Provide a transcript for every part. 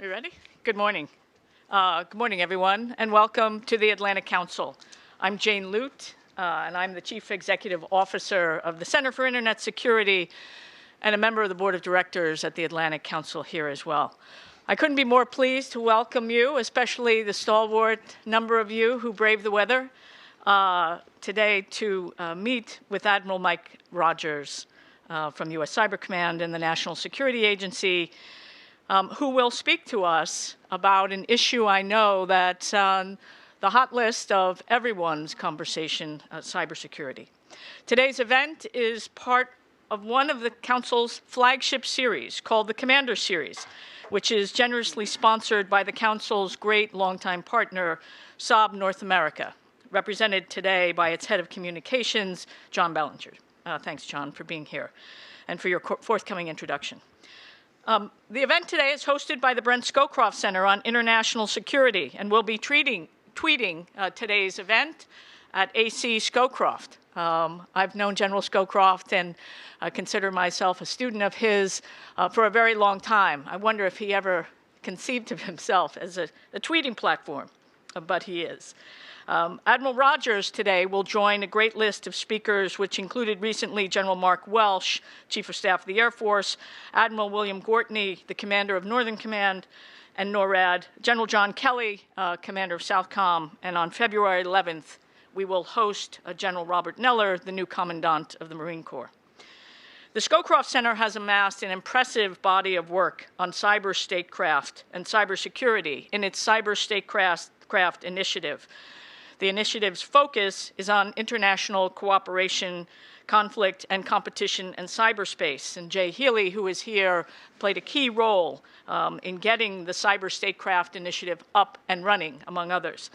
You ready? Good morning. Good morning, everyone, and welcome to the Atlantic Council. I'm Jane Lute, and I'm the Chief Executive Officer of the Center for Internet Security and a member of the Board of Directors at the Atlantic Council here as well. I couldn't be more pleased to welcome you, especially the stalwart number of you who braved the weather today to meet with Admiral Mike Rogers from U.S. Cyber Command and the National Security Agency, who will speak to us about an issue I know that's on the hot list of everyone's conversation, cybersecurity. Today's event is part of one of the Council's flagship series called the Commander Series, which is generously sponsored by the Council's great longtime partner, Saab North America, represented today by its head of communications, John Bellinger. Thanks, John, for being here and for your forthcoming introduction. The event today is hosted by the Brent Scowcroft Center on International Security, and we'll be tweeting today's event at AC Scowcroft. I've known General Scowcroft and consider myself a student of his for a very long time. I wonder if he ever conceived of himself as a tweeting platform, but he is. Admiral Rogers today will join a great list of speakers, which included recently General Mark Welsh, Chief of Staff of the Air Force, Admiral William Gortney, the Commander of Northern Command and NORAD, General John Kelly, Commander of Southcom, and on February 11th, we will host General Robert Neller, the new Commandant of the Marine Corps. The Scowcroft Center has amassed an impressive body of work on cyber statecraft and cybersecurity in its Cyber Statecraft Initiative. The initiative's focus is on international cooperation, conflict, and competition in cyberspace. And Jay Healy, who is here, played a key role in getting the Cyber Statecraft Initiative up and running, among others.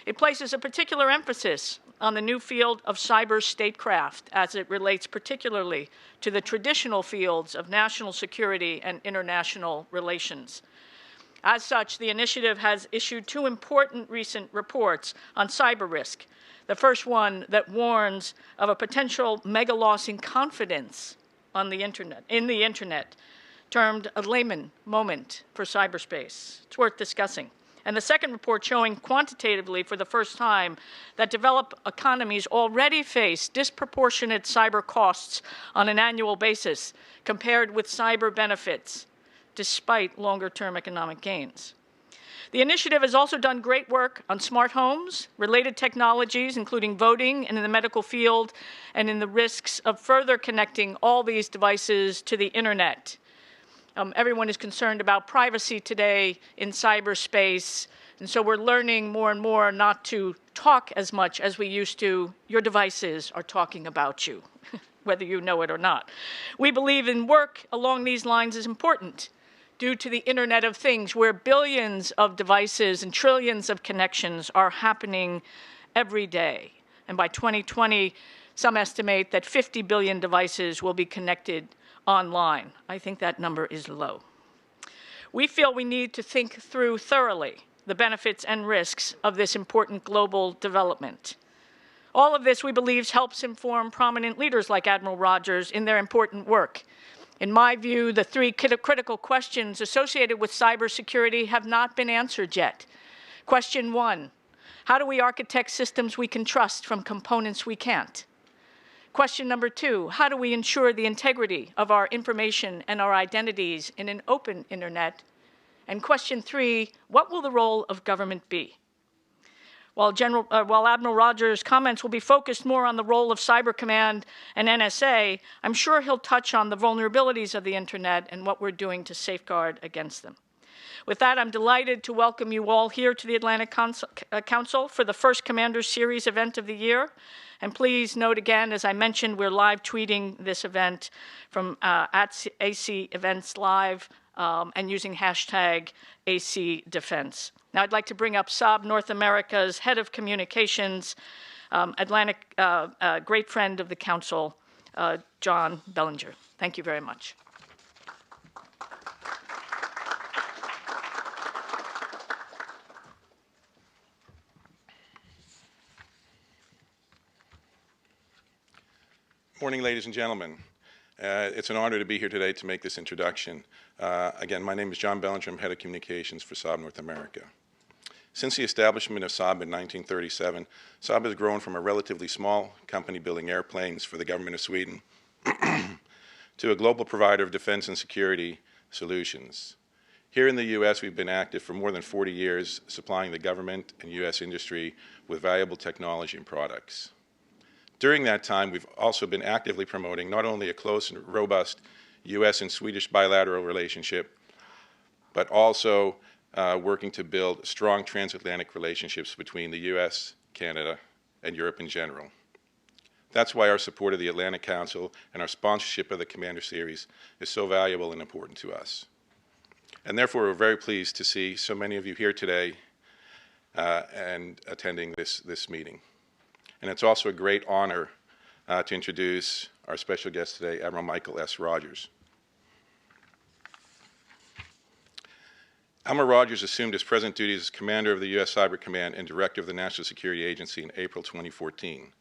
It places a particular emphasis on the new field of cyber statecraft as it relates particularly to the traditional fields of national security and international relations. As such, the initiative has issued two important recent reports on cyber risk. The first one that warns of a potential mega loss in confidence in the internet, termed a Lehman moment for cyberspace. It's worth discussing. And the second report showing quantitatively for the first time that developed economies already face disproportionate cyber costs on an annual basis compared with cyber benefits, despite longer-term economic gains. The initiative has also done great work on smart homes, related technologies, including voting and in the medical field, and in the risks of further connecting all these devices to the internet. Everyone is concerned about privacy today in cyberspace, and so we're learning more and more not to talk as much as we used to. Your devices are talking about you, whether you know it or not. We believe in work along these lines is important, due to the Internet of Things, where billions of devices and trillions of connections are happening every day. And by 2020, some estimate that 50 billion devices will be connected online. I think that number is low. We feel we need to think through thoroughly the benefits and risks of this important global development. All of this, we believe, helps inform prominent leaders like Admiral Rogers in their important work. In my view, the three critical questions associated with cybersecurity have not been answered yet. Question one, how do we architect systems we can trust from components we can't? Question number two, how do we ensure the integrity of our information and our identities in an open internet? And question three, what will the role of government be? While Admiral Rogers' comments will be focused more on the role of Cyber Command and NSA, I'm sure he'll touch on the vulnerabilities of the internet and what we're doing to safeguard against them. With that, I'm delighted to welcome you all here to the Atlantic Council for the first Commander Series event of the year. And please note again, as I mentioned, we're live tweeting this event from at AC Events Live and using hashtag AC Defense. Now I'd like to bring up Saab North America's head of communications, Atlantic, great friend of the Council, John Bellinger. Thank you very much. Morning, ladies and gentlemen. It's an honor to be here today to make this introduction. Again, my name is John Bellinger. I'm Head of Communications for Saab North America. Since the establishment of Saab in 1937, Saab has grown from a relatively small company building airplanes for the government of Sweden to a global provider of defense and security solutions. Here in the U.S., we've been active for more than 40 years, supplying the government and U.S. industry with valuable technology and products. During that time, we've also been actively promoting not only a close and robust U.S. and Swedish bilateral relationship, but also working to build strong transatlantic relationships between the U.S., Canada, and Europe in general. That's why our support of the Atlantic Council and our sponsorship of the Commander Series is so valuable and important to us. And therefore, we're very pleased to see so many of you here today and attending this meeting. And it's also a great honor to introduce our special guest today, Admiral Michael S. Rogers. Admiral Rogers assumed his present duties as Commander of the U.S. Cyber Command and Director of the National Security Agency in April 2014.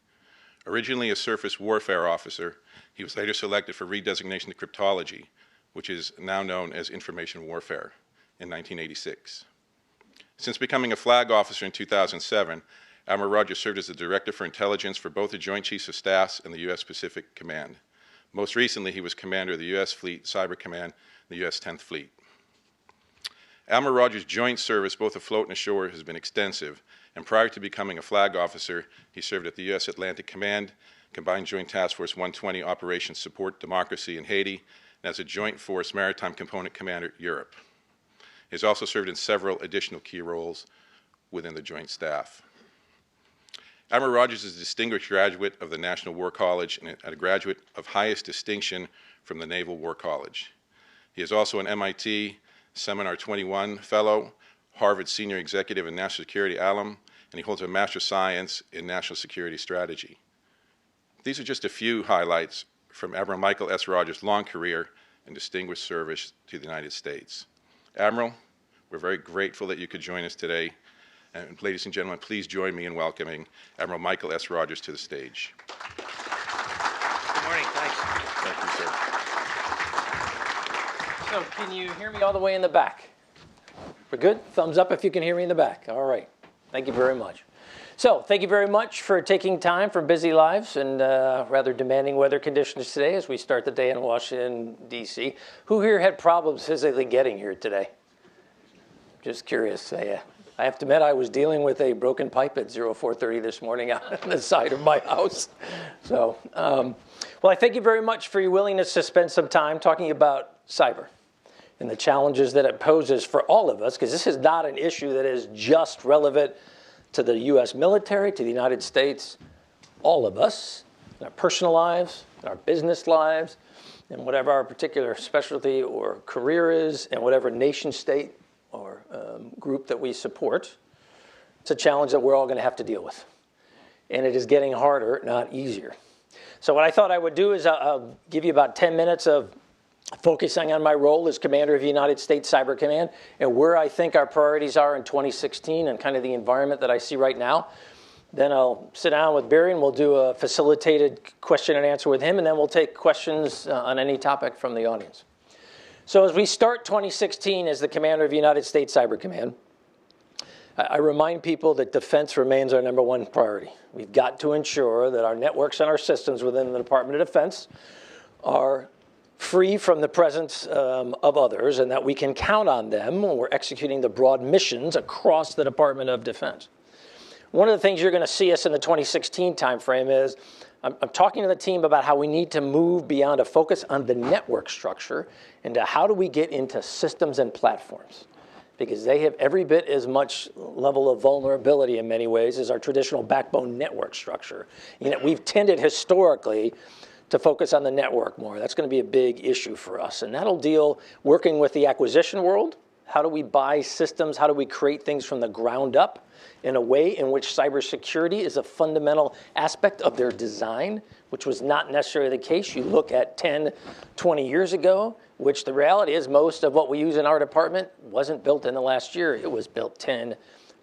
Originally a surface warfare officer, he was later selected for redesignation to cryptology, which is now known as information warfare, in 1986. Since becoming a flag officer in 2007, Admiral Rogers served as the Director for Intelligence for both the Joint Chiefs of Staff and the U.S. Pacific Command. Most recently, he was Commander of the U.S. Fleet Cyber Command, the U.S. 10th Fleet. Admiral Rogers' joint service, both afloat and ashore, has been extensive, and prior to becoming a flag officer, he served at the U.S. Atlantic Command, Combined Joint Task Force 120 Operations Support Democracy in Haiti, and as a Joint Force Maritime Component Commander, Europe. He has also served in several additional key roles within the Joint Staff. Admiral Rogers is a distinguished graduate of the National War College and a graduate of highest distinction from the Naval War College. He is also an MIT Seminar 21 Fellow, Harvard Senior Executive in National Security alum, and he holds a Master of Science in National Security Strategy. These are just a few highlights from Admiral Michael S. Rogers' long career and distinguished service to the United States. Admiral, we're very grateful that you could join us today. And ladies and gentlemen, please join me in welcoming Admiral Michael S. Rogers to the stage. Good morning, thanks. Thank you, sir. So can you hear me all the way in the back? We're good? Thumbs up if you can hear me in the back. All right, thank you very much. So thank you very much for taking time from busy lives and rather demanding weather conditions today as we start the day in Washington, D.C. Who here had problems physically getting here today? Just curious. I have to admit, I was dealing with a broken pipe at 04:30 this morning out on the side of my house. So, well, I thank you very much for your willingness to spend some time talking about cyber and the challenges that it poses for all of us, because this is not an issue that is just relevant to the U.S. military, to the United States, all of us, in our personal lives, in our business lives, and whatever our particular specialty or career is, and whatever nation state or group that we support. It's a challenge that we're all going to have to deal with. And it is getting harder, not easier. So what I thought I would do is I'll give you about 10 minutes of focusing on my role as Commander of the United States Cyber Command and where I think our priorities are in 2016 and kind of the environment that I see right now. Then I'll sit down with Barry and we'll do a facilitated question and answer with him, and then we'll take questions on any topic from the audience. So as we start 2016 as the Commander of the United States Cyber Command, I remind people that defense remains our #1 priority. We've got to ensure that our networks and our systems within the Department of Defense are free from the presence of others, and that we can count on them when we're executing the broad missions across the Department of Defense. One of the things you're going to see us in the 2016 timeframe is I'm talking to the team about how we need to move beyond a focus on the network structure into how do we get into systems and platforms, because they have every bit as much level of vulnerability in many ways as our traditional backbone network structure. You know, we've tended historically to focus on the network more. That's going to be a big issue for us, and that'll deal working with the acquisition world. How do we buy systems? How do we create things from the ground up in a way in which cybersecurity is a fundamental aspect of their design, which was not necessarily the case. You look at 10, 20 years ago, which the reality is most of what we use in our department wasn't built in the last year. It was built 10,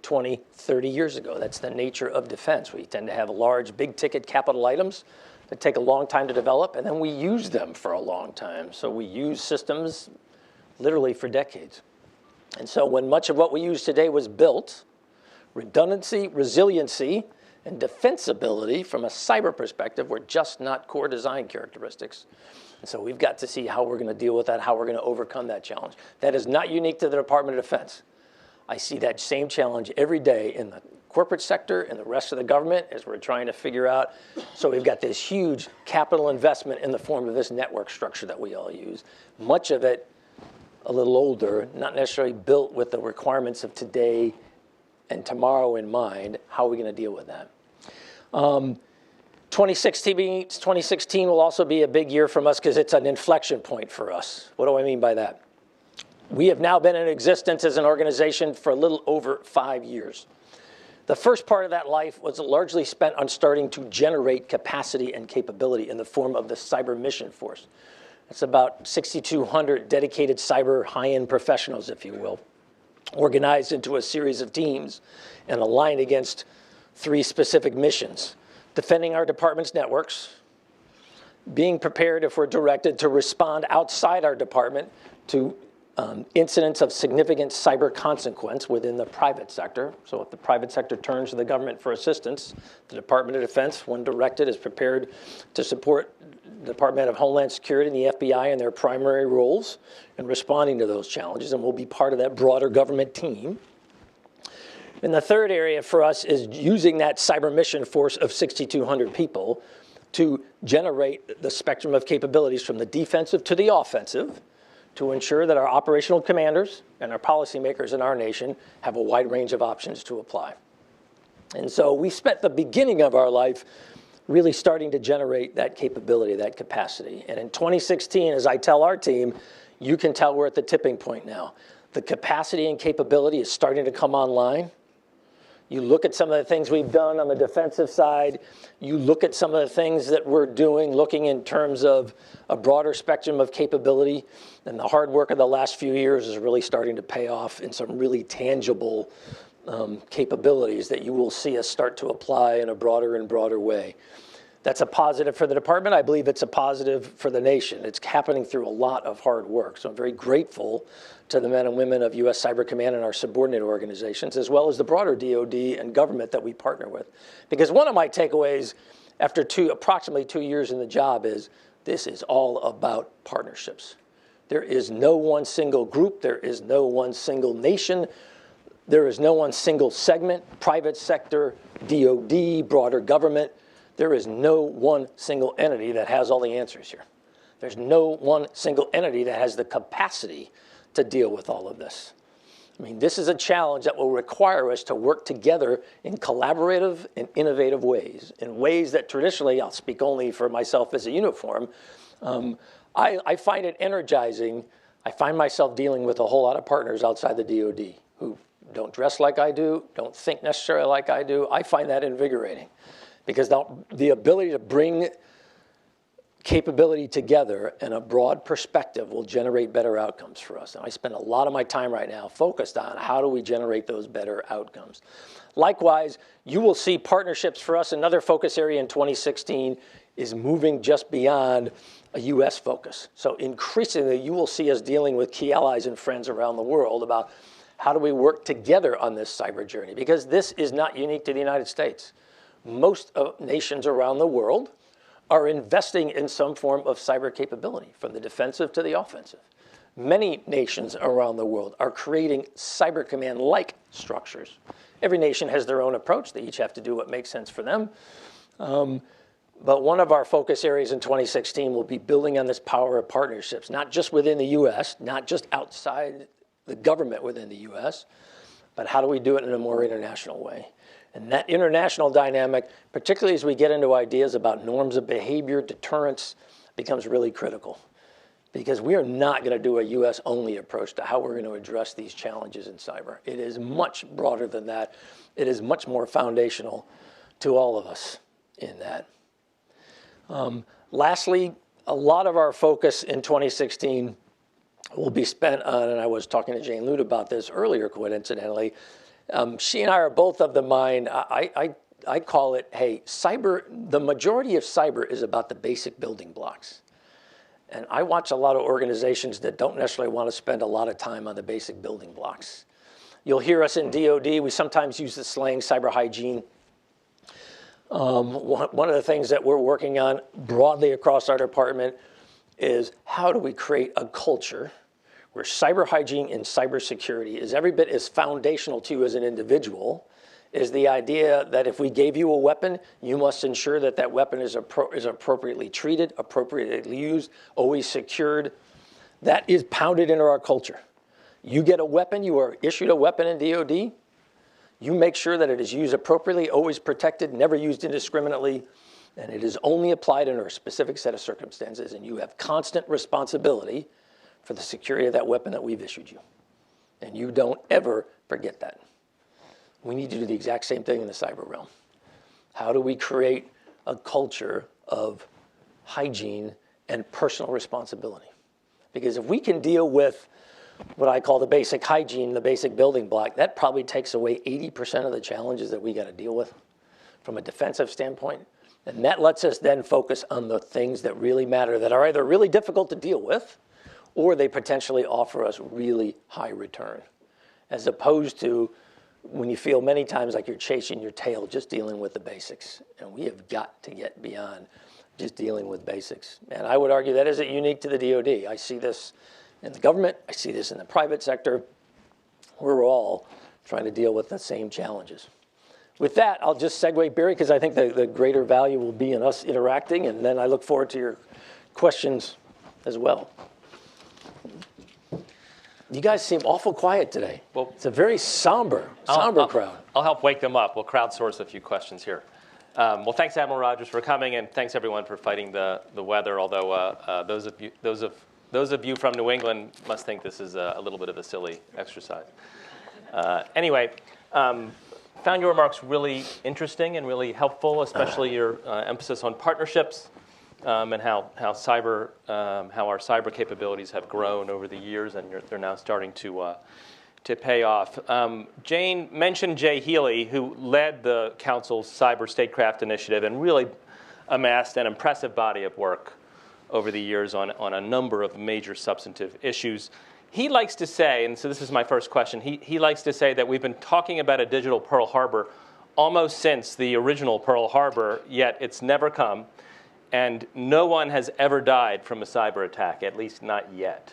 20, 30 years ago. That's the nature of defense. We tend to have large, big-ticket capital items that take a long time to develop, and then we use them for a long time. So we use systems literally for decades. And so when much of what we use today was built, redundancy, resiliency, and defensibility from a cyber perspective were just not core design characteristics. And so we've got to see how we're going to deal with that, how we're going to overcome that challenge. That is not unique to the Department of Defense. I see that same challenge every day in the corporate sector and the rest of the government as we're trying to figure out. So we've got this huge capital investment in the form of this network structure that we all use. Much of it a little older, not necessarily built with the requirements of today and tomorrow in mind. How are we going to deal with that? 2016 will also be a big year from us because it's an inflection point for us. What do I mean by that? We have now been in existence as an organization for a little over 5 years. The first part of that life was largely spent on starting to generate capacity and capability in the form of the Cyber Mission Force. It's about 6,200 dedicated cyber high-end professionals, if you will, organized into a series of teams and aligned against 3 specific missions: defending our department's networks, being prepared if we're directed to respond outside our department to incidents of significant cyber consequence within the private sector. So if the private sector turns to the government for assistance, the Department of Defense, when directed, is prepared to support the Department of Homeland Security and the FBI in their primary roles in responding to those challenges, and we'll be part of that broader government team. And the third area for us is using that cyber mission force of 6,200 people to generate the spectrum of capabilities from the defensive to the offensive, to ensure that our operational commanders and our policymakers in our nation have a wide range of options to apply. And so we spent the beginning of our life really starting to generate that capability, that capacity. And in 2016, as I tell our team, you can tell we're at the tipping point now. The capacity and capability is starting to come online. You look at some of the things we've done on the defensive side. You look at some of the things that we're doing, looking in terms of a broader spectrum of capability. And the hard work of the last few years is really starting to pay off in some really tangible capabilities that you will see us start to apply in a broader and broader way. That's a positive for the department. I believe it's a positive for the nation. It's happening through a lot of hard work. So I'm very grateful to the men and women of U.S. Cyber Command and our subordinate organizations, as well as the broader DoD and government that we partner with. Because one of my takeaways after approximately 2 years in the job is this is all about partnerships. There is no one single group. There is no one single nation. There is no one single segment, private sector, DoD, broader government. There is no one single entity that has all the answers here. There's no one single entity that has the capacity to deal with all of this. I mean, this is a challenge that will require us to work together in collaborative and innovative ways, in ways that traditionally, I'll speak only for myself as a uniform, I find it energizing. I find myself dealing with a whole lot of partners outside the DoD who don't dress like I do, don't think necessarily like I do. I find that invigorating. Because the ability to bring capability together in a broad perspective will generate better outcomes for us. And I spend a lot of my time right now focused on how do we generate those better outcomes. Likewise, you will see partnerships for us. Another focus area in 2016 is moving just beyond a U.S. focus. So increasingly, you will see us dealing with key allies and friends around the world about how do we work together on this cyber journey, because this is not unique to the United States. Most nations around the world are investing in some form of cyber capability, from the defensive to the offensive. Many nations around the world are creating cyber command-like structures. Every nation has their own approach. They each have to do what makes sense for them. But one of our focus areas in 2016 will be building on this power of partnerships, not just within the U.S., not just outside the government within the U.S., but how do we do it in a more international way? And that international dynamic, particularly as we get into ideas about norms of behavior, deterrence, becomes really critical. Because we are not going to do a U.S.-only approach to how we're going to address these challenges in cyber. It is much broader than that. It is much more foundational to all of us in that. Lastly, a lot of our focus in 2016 will be spent on, and I was talking to Jane Lute about this earlier, coincidentally. She and I are both of the mind, I I call it, hey, the majority of cyber is about the basic building blocks. And I watch a lot of organizations that don't necessarily want to spend a lot of time on the basic building blocks. You'll hear us in DoD, we sometimes use the slang cyber hygiene. One of the things that we're working on broadly across our department is how do we create a culture where cyber hygiene and cybersecurity is every bit as foundational to you as an individual is the idea that if we gave you a weapon, you must ensure that that weapon is appropriately treated, appropriately used, always secured. That is pounded into our culture. You get a weapon, you are issued a weapon in DoD, you make sure that it is used appropriately, always protected, never used indiscriminately, and it is only applied under a specific set of circumstances, and you have constant responsibility for the security of that weapon that we've issued you. And you don't ever forget that. We need to do the exact same thing in the cyber realm. How do we create a culture of hygiene and personal responsibility? Because if we can deal with what I call the basic hygiene, the basic building block, that probably takes away 80% of the challenges that we got to deal with from a defensive standpoint. And that lets us then focus on the things that really matter, that are either really difficult to deal with, or they potentially offer us really high return, as opposed to when you feel many times like you're chasing your tail, just dealing with the basics. And we have got to get beyond just dealing with basics. And I would argue that isn't unique to the DoD. I see this in the government, I see this in the private sector. We're all trying to deal with the same challenges. With that, I'll just segue, Barry, because I think the greater value will be in us interacting, and then I look forward to your questions as well. You guys seem awful quiet today. Well, it's a very somber crowd. I'll help wake them up. We'll crowdsource a few questions here. Well, thanks, Admiral Rogers, for coming, and thanks everyone for fighting the weather. Although those of you from New England must think this is a little bit of a silly exercise. Anyway, found your remarks really interesting and really helpful, especially your emphasis on partnerships. And how our cyber capabilities have grown over the years, and they're now starting to pay off. Jane mentioned Jay Healy, who led the Council's Cyber Statecraft Initiative and really amassed an impressive body of work over the years on a number of major substantive issues. He likes to say, and so this is my first question, he likes to say that we've been talking about a digital Pearl Harbor almost since the original Pearl Harbor, yet it's never come. And no one has ever died from a cyber attack, at least not yet.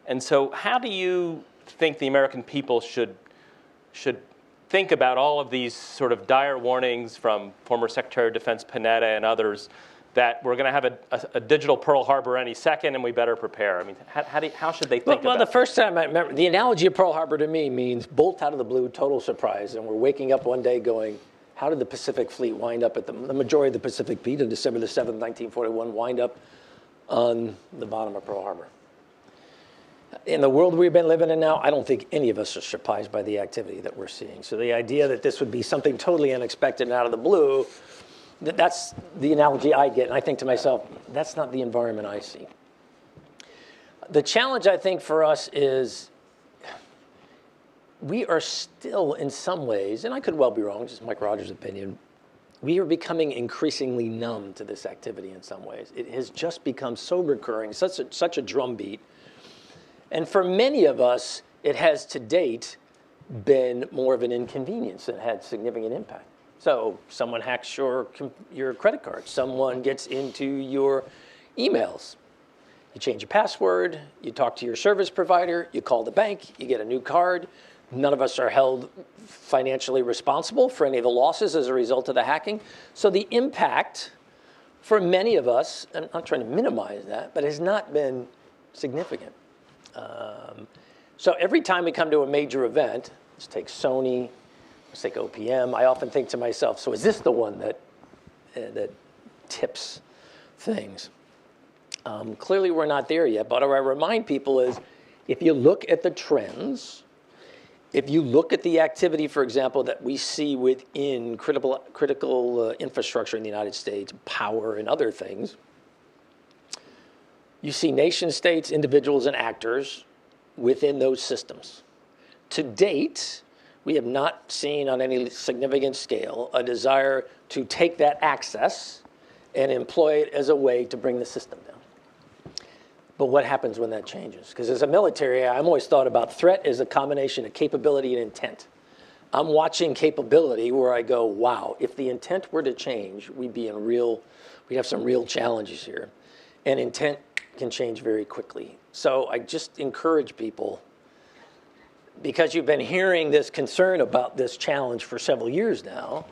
And so how do you think the American people should think about all of these sort of dire warnings from former Secretary of Defense Panetta and others that we're going to have a digital Pearl Harbor any second and we better prepare? I mean, how should they think about it? Well, the first time I remember, the analogy of Pearl Harbor to me means bolt out of the blue, total surprise. And we're waking up one day going, how did the Pacific Fleet wind up at the majority of the Pacific Fleet on December the 7th, 1941, wind up on the bottom of Pearl Harbor? In the world we've been living in now, I don't think any of us are surprised by the activity that we're seeing. So the idea that this would be something totally unexpected and out of the blue, that's the analogy I get. And I think to myself, that's not the environment I see. The challenge, I think, for us is we are still, in some ways, and I could well be wrong, just Mike Rogers' opinion, we are becoming increasingly numb to this activity in some ways. It has just become so recurring, such a drumbeat. And for many of us, it has to date been more of an inconvenience than had significant impact. So someone hacks your credit card. Someone gets into your emails. You change your password. You talk to your service provider. You call the bank. You get a new card. None of us are held financially responsible for any of the losses as a result of the hacking. So the impact for many of us, and I'm not trying to minimize that, but has not been significant. So every time we come to a major event, let's take Sony, let's take OPM, I often think to myself, so is this the one that tips things? Clearly we're not there yet, but what I remind people is if you look at the trends, if you look at the activity, for example, that we see within critical infrastructure in the United States, power and other things, you see nation states, individuals, and actors within those systems. To date, We have not seen on any significant scale a desire to take that access and employ it as a way to bring the system down. But what happens when that changes? Because as a military, I'm always thought about threat as a combination of capability and intent. I'm watching capability where I go, wow, if the intent were to change, we'd have some real challenges here. And intent can change very quickly. So I just encourage people, because you've been hearing this concern about this challenge for several years now,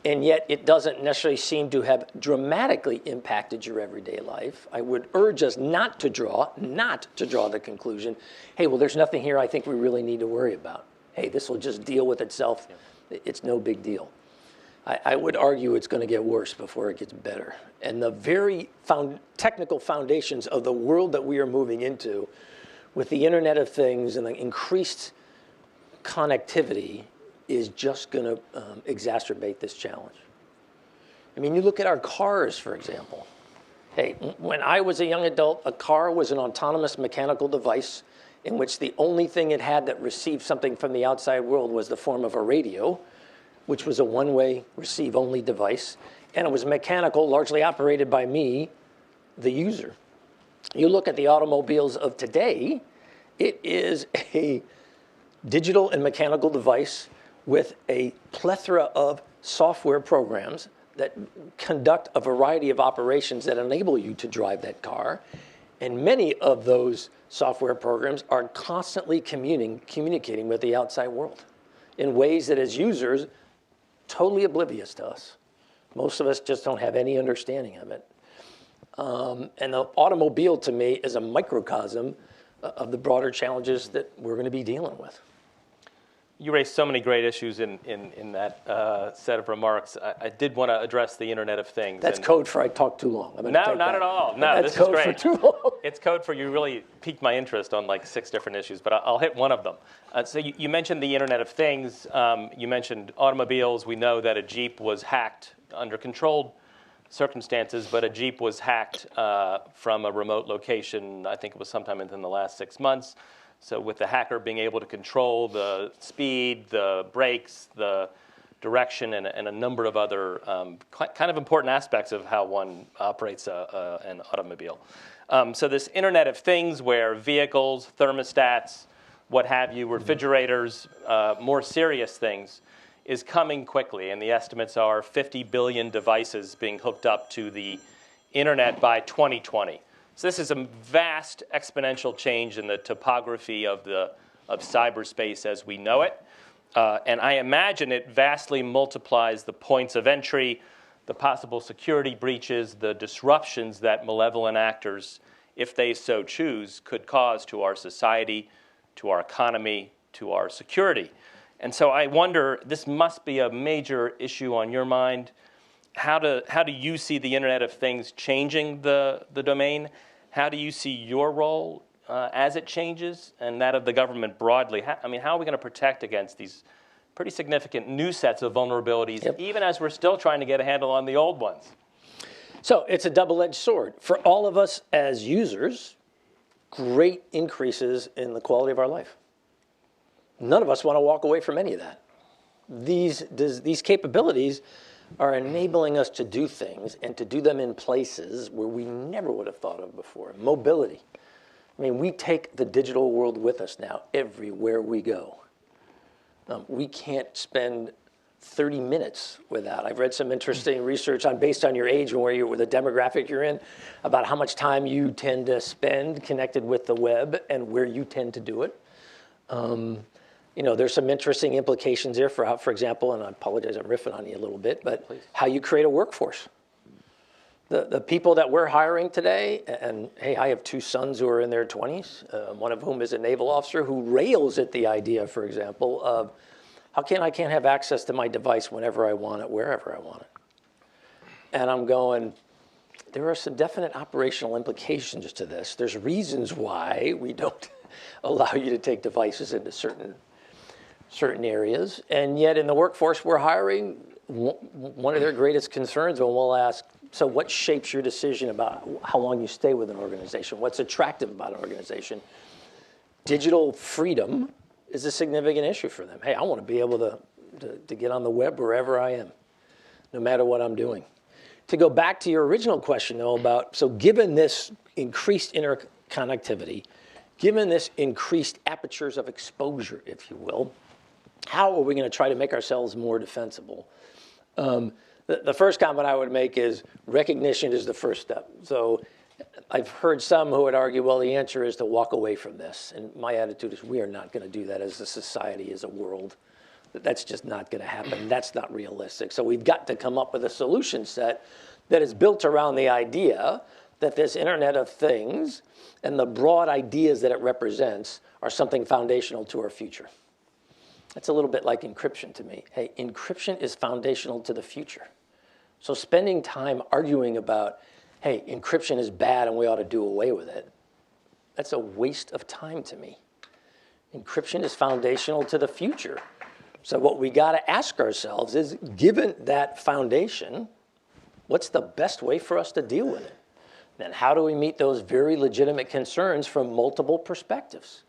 and yet it doesn't necessarily seem to have dramatically impacted your everyday life. I would urge us not to draw the conclusion, hey, well, there's nothing here I think we really need to worry about. Hey, this will just deal with itself. It's no big deal. I would argue it's going to get worse before it gets better. And the very technical foundations of the world that we are moving into, with the Internet of Things and the increased connectivity, is just going to exacerbate this challenge. I mean, you look at our cars, for example. Hey, when I was a young adult, a car was an autonomous mechanical device in which the only thing it had that received something from the outside world was the form of a radio, which was a one-way receive-only device, and it was mechanical, largely operated by me, the user. You look at the automobiles of today, it is a digital and mechanical device with a plethora of software programs that conduct a variety of operations that enable you to drive that car. And many of those software programs are constantly communicating with the outside world in ways that, as users, totally oblivious to us. Most of us just don't have any understanding of it. And the automobile, to me, is a microcosm of the broader challenges that we're going to be dealing with. You raised so many great issues in that set of remarks. I did want to address the Internet of Things. That's code for I talk too long. No, not at all. No, this is great. That's code for too long. It's code for you really piqued my interest on like 6 different issues, but I'll hit one of them. So you mentioned the Internet of Things. You mentioned automobiles. We know that a Jeep was hacked under controlled circumstances, but a Jeep was hacked from a remote location. I think it was sometime within the last 6 months. So with the hacker being able to control the speed, the brakes, the direction, and a number of other kind of important aspects of how one operates an automobile. So this Internet of Things where vehicles, thermostats, what have you, refrigerators, more serious things, is coming quickly. And the estimates are 50 billion devices being hooked up to the Internet by 2020. So this is a vast exponential change in the topography of cyberspace as we know it. And I imagine it vastly multiplies the points of entry, the possible security breaches, the disruptions that malevolent actors, if they so choose, could cause to our society, to our economy, to our security. And so I wonder, this must be a major issue on your mind. How do you see the Internet of Things changing the domain? How do you see your role as it changes, and that of the government broadly? How are we going to protect against these pretty significant new sets of vulnerabilities, even as we're still trying to get a handle on the old ones? So it's a double-edged sword. For all of us as users, great increases in the quality of our life. None of us want to walk away from any of that. These capabilities are enabling us to do things and to do them in places where we never would have thought of before. Mobility. I mean, we take the digital world with us now everywhere we go. We can't spend 30 minutes without. I've read some interesting research based on your age and where the demographic you're in, about how much time you tend to connected with the web and where you tend to do it. There's some interesting implications there for how, for example, and I apologize, I'm riffing on you a little bit, but how you create a workforce. The people that we're hiring today, and hey, I have 2 sons who are in their 20s, one of whom is a naval officer who rails at the idea, for example, of how I can't have access to my device whenever I want it, wherever I want it. And I'm going, there are some definite operational implications to this. There's reasons why we don't allow you to take devices into certain areas, and yet in the workforce we're hiring, one of their greatest concerns when we'll ask, so what shapes your decision about how long you stay with an organization? What's attractive about an organization? Digital freedom is a significant issue for them. Hey, I want to be able to get on the web wherever I am, no matter what I'm doing. To go back to your original question, though, about, so given this increased interconnectivity, given this increased apertures of exposure, if you will, how are we going to try to make ourselves more defensible? The first comment I would make is recognition is the first step. So I've heard some who would argue, well, the answer is to walk away from this. And my attitude is we are not going to do that as a society, as a world. That's just not going to happen. That's not realistic. So we've got to come up with a solution set that is built around the idea that this Internet of Things and the broad ideas that it represents are something foundational to our future. That's a little bit like encryption to me. Hey, encryption is foundational to the future. So spending time arguing about, hey, encryption is bad and we ought to do away with it, that's a waste of time to me. Encryption is foundational to the future. So what we got to ask ourselves is, given that foundation, what's the best way for us to deal with it? Then how do we meet those very legitimate concerns from multiple perspectives?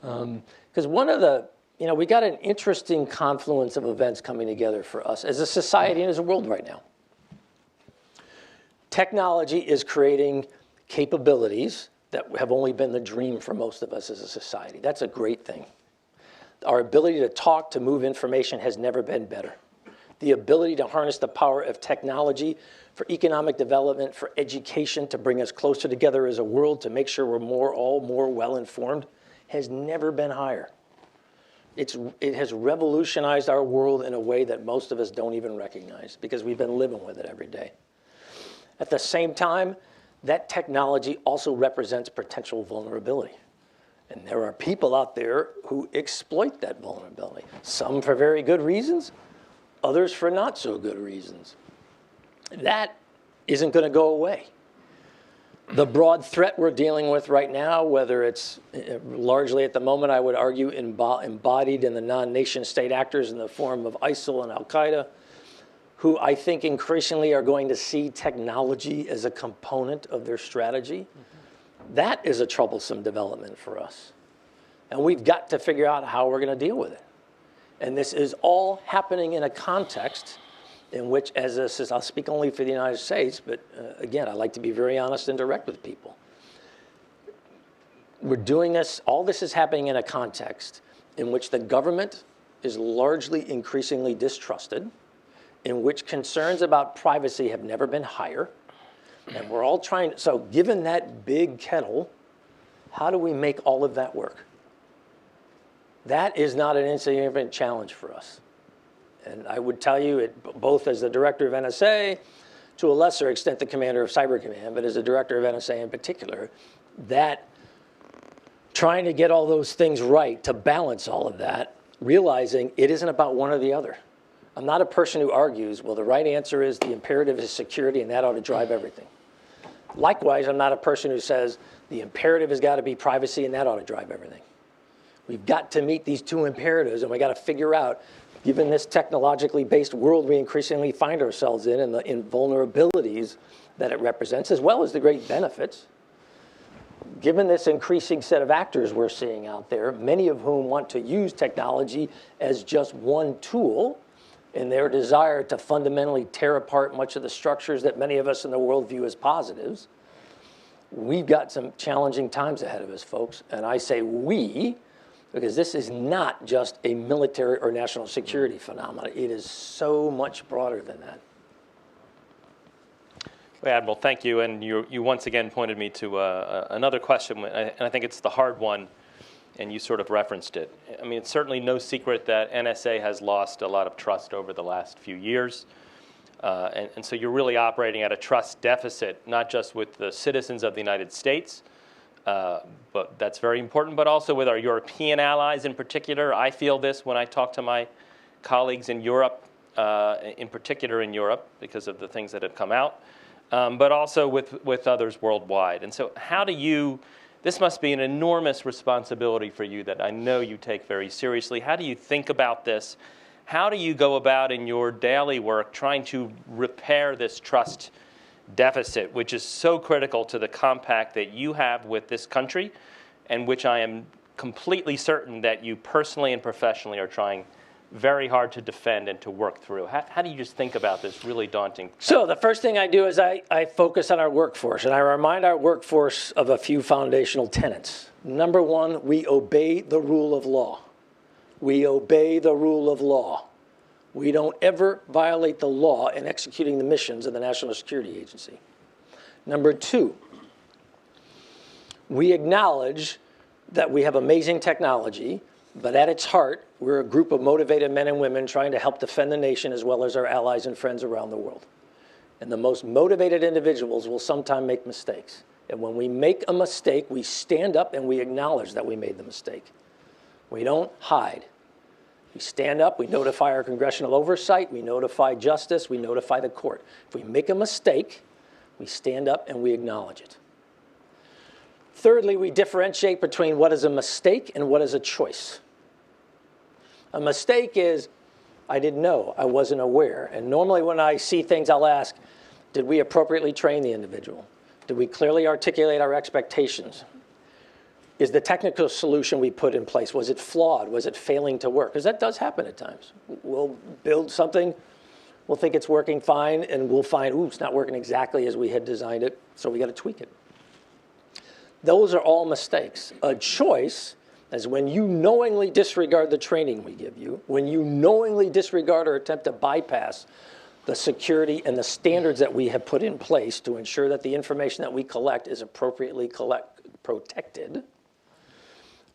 Because one of the, we got an interesting confluence of events coming together for us as a society and as a world right now. Technology is creating capabilities that have only been the dream for most of us as a society. That's a great thing. Our ability to talk, to move information has never been better. The ability to harness the power of technology for economic development, for education, to bring us closer together as a world, to make sure we're all more well-informed, has never been higher. It has revolutionized our world in a way that most of us don't even recognize because we've been living with it every day. At the same time, that technology also represents potential vulnerability. And there are people out there who exploit that vulnerability, some for very good reasons, others for not so good reasons. That isn't going to go away. The broad threat we're dealing with right now, whether it's largely at the moment, I would argue, embodied in the non-nation state actors in the form of ISIL and Al-Qaeda, who I think increasingly are going to see technology as a component of their strategy. That is a troublesome development for us. And we've got to figure out how we're going to deal with it. And this is all happening in a context in which, I'll speak only for the United States, but again, I like to be very honest and direct with people. We're doing this, all this is happening in a context in which the government is largely increasingly distrusted, in which concerns about privacy have never been higher. And we're all trying, so given that big kettle, how do we make all of that work? That is not an insignificant challenge for us. And I would tell you, both as the director of NSA, to a lesser extent the commander of Cyber Command, but as a director of NSA in particular, that trying to get all those things right, to balance all of that, realizing it isn't about one or the other. I'm not a person who argues, well, the right answer is the imperative is security and that ought to drive everything. Likewise, I'm not a person who says the imperative has got to be privacy and that ought to drive everything. We've got to meet these two imperatives, and we got to figure out, given this technologically based world we increasingly find ourselves in and the vulnerabilities that it represents, as well as the great benefits, given this increasing set of actors we're seeing out there, many of whom want to use technology as just one tool in their desire to fundamentally tear apart much of the structures that many of us in the world view as positives, we've got some challenging times ahead of us, folks. And I say we, because this is not just a military or national security phenomenon. It is so much broader than that. Well, Admiral, thank you. And you once again pointed me to another question, and I think it's the hard one, and you sort of referenced it. I mean, it's certainly no secret that NSA has lost a lot of trust over the last few years. And so you're really operating at a trust deficit, not just with the citizens of the United States, but that's very important, but also with our European allies in particular. I feel this when I talk to my colleagues in Europe, in particular in Europe, because of the things that have come out, but also with others worldwide. And so how do you, this must be an enormous responsibility for you that I know you take very seriously. How do you think about this? How do you go about in your daily work trying to repair this trust deficit, which is so critical to the compact that you have with this country, and which I am completely certain that you personally and professionally are trying very hard to defend and to work through. How do you just think about this really daunting? So the first thing I do is I focus on our workforce, and I remind our workforce of a few foundational tenets. Number one, we obey the rule of law. We obey the rule of law. We don't ever violate the law in executing the missions of the National Security Agency. Number two, we acknowledge that we have amazing technology, but at its heart, we're a group of motivated men and women trying to help defend the nation as well as our allies and friends around the world. And the most motivated individuals will sometimes make mistakes. And when we make a mistake, we stand up and we acknowledge that we made the mistake. We don't hide. We stand up, we notify our congressional oversight, we notify justice, we notify the court. If we make a mistake, we stand up and we acknowledge it. Thirdly, we differentiate between what is a mistake and what is a choice. A mistake is, I didn't know, I wasn't aware. And normally when I see things, I'll ask, did we appropriately train the individual? Did we clearly articulate our expectations? Is the technical solution we put in place, was it flawed? Was it failing to work? Because that does happen at times. We'll build something, we'll think it's working fine, and we'll find, ooh, it's not working exactly as we had designed it, so we got to tweak it. Those are all mistakes. A choice is when you knowingly disregard the training we give you, when you knowingly disregard or attempt to bypass the security and the standards that we have put in place to ensure that the information that we collect is appropriately protected.